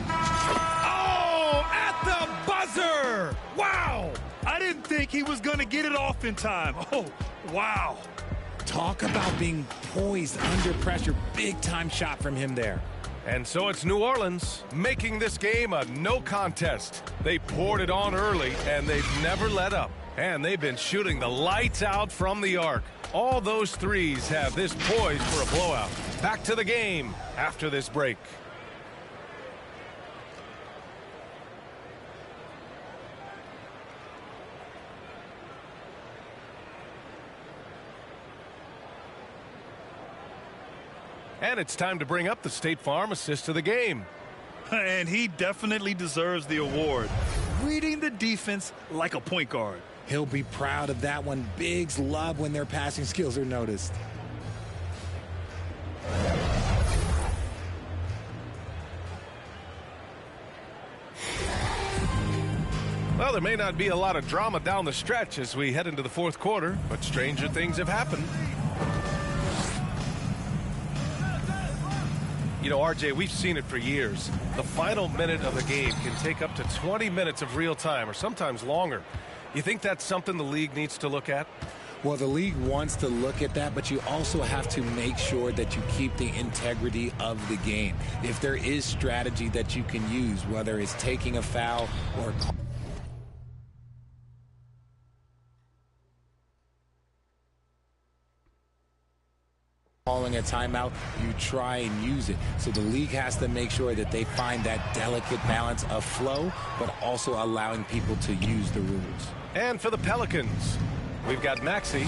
Oh, at the buzzer! Wow! I didn't think he was going to get it off in time. Oh, wow. Talk about being poised under pressure. Big-time shot from him there. And so it's New Orleans making this game a no contest. They poured it on early, and they've never let up. And they've been shooting the lights out from the arc. All those threes have this poised for a blowout. Back to the game after this break. And it's time to bring up the State Farm assist of the game. And he definitely deserves the award. Reading the defense like a point guard. He'll be proud of that one. Bigs love when their passing skills are noticed. Well, there may not be a lot of drama down the stretch as we head into the fourth quarter, but stranger things have happened. You know, RJ, we've seen it for years. The final minute of the game can take up to 20 minutes of real time or sometimes longer. You think that's something the league needs to look at? Well, the league wants to look at that, but you also have to make sure that you keep the integrity of the game. If there is strategy that you can use, whether it's taking a foul or calling a timeout, you try and use it. So the league has to make sure that they find that delicate balance of flow, but also allowing people to use the rules. And for the Pelicans, we've got Maxey,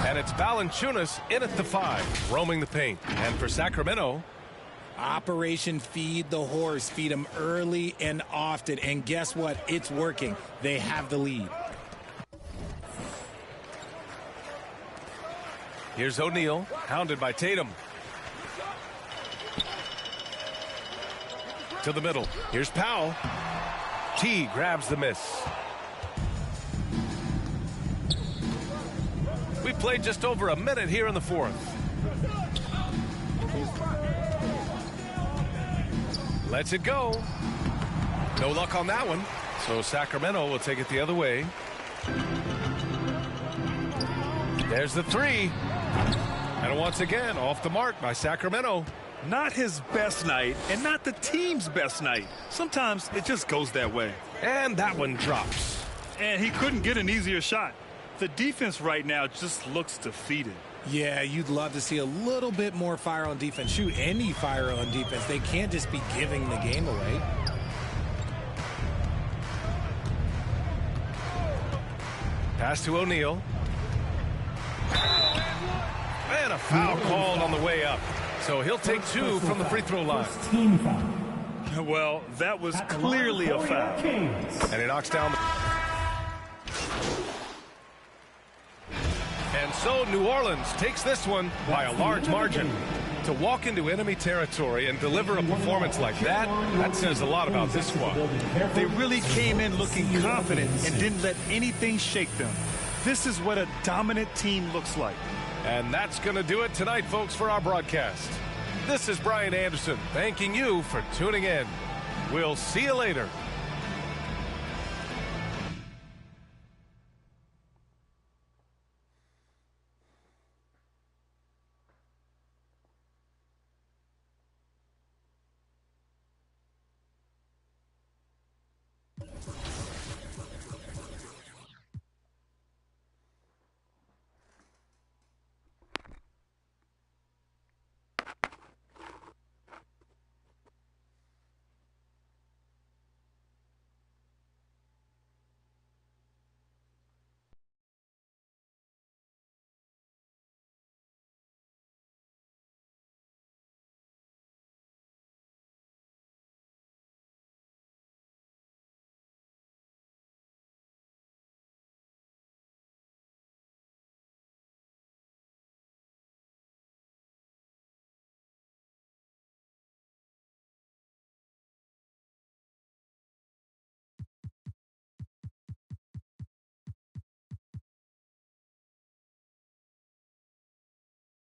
and it's Valanciunas in at the 5, roaming the paint. And for Sacramento, Operation Feed the Horse. Feed them early and often. And guess what? It's working. They have the lead. Here's O'Neal, hounded by Tatum. To the middle. Here's Powell. T grabs the miss. We played just over a minute here in the fourth. Lets it go. No luck on that one. So Sacramento will take it the other way. There's the 3. And once again, off the mark by Sacramento. Not his best night and not the team's best night. Sometimes it just goes that way. And that one drops. And he couldn't get an easier shot. The defense right now just looks defeated. Yeah, you'd love to see a little bit more fire on defense. Shoot, any fire on defense. They can't just be giving the game away. Pass to O'Neal. And a foul called on the way up. So he'll take 2 from the free throw line. Well, that was clearly a foul. And he knocks down. And so New Orleans takes this one by a large margin. To walk into enemy territory and deliver a performance like that, that says a lot about this squad. They really came in looking confident and didn't let anything shake them. This is what a dominant team looks like. And that's going to do it tonight, folks, for our broadcast. This is Brian Anderson thanking you for tuning in. We'll see you later.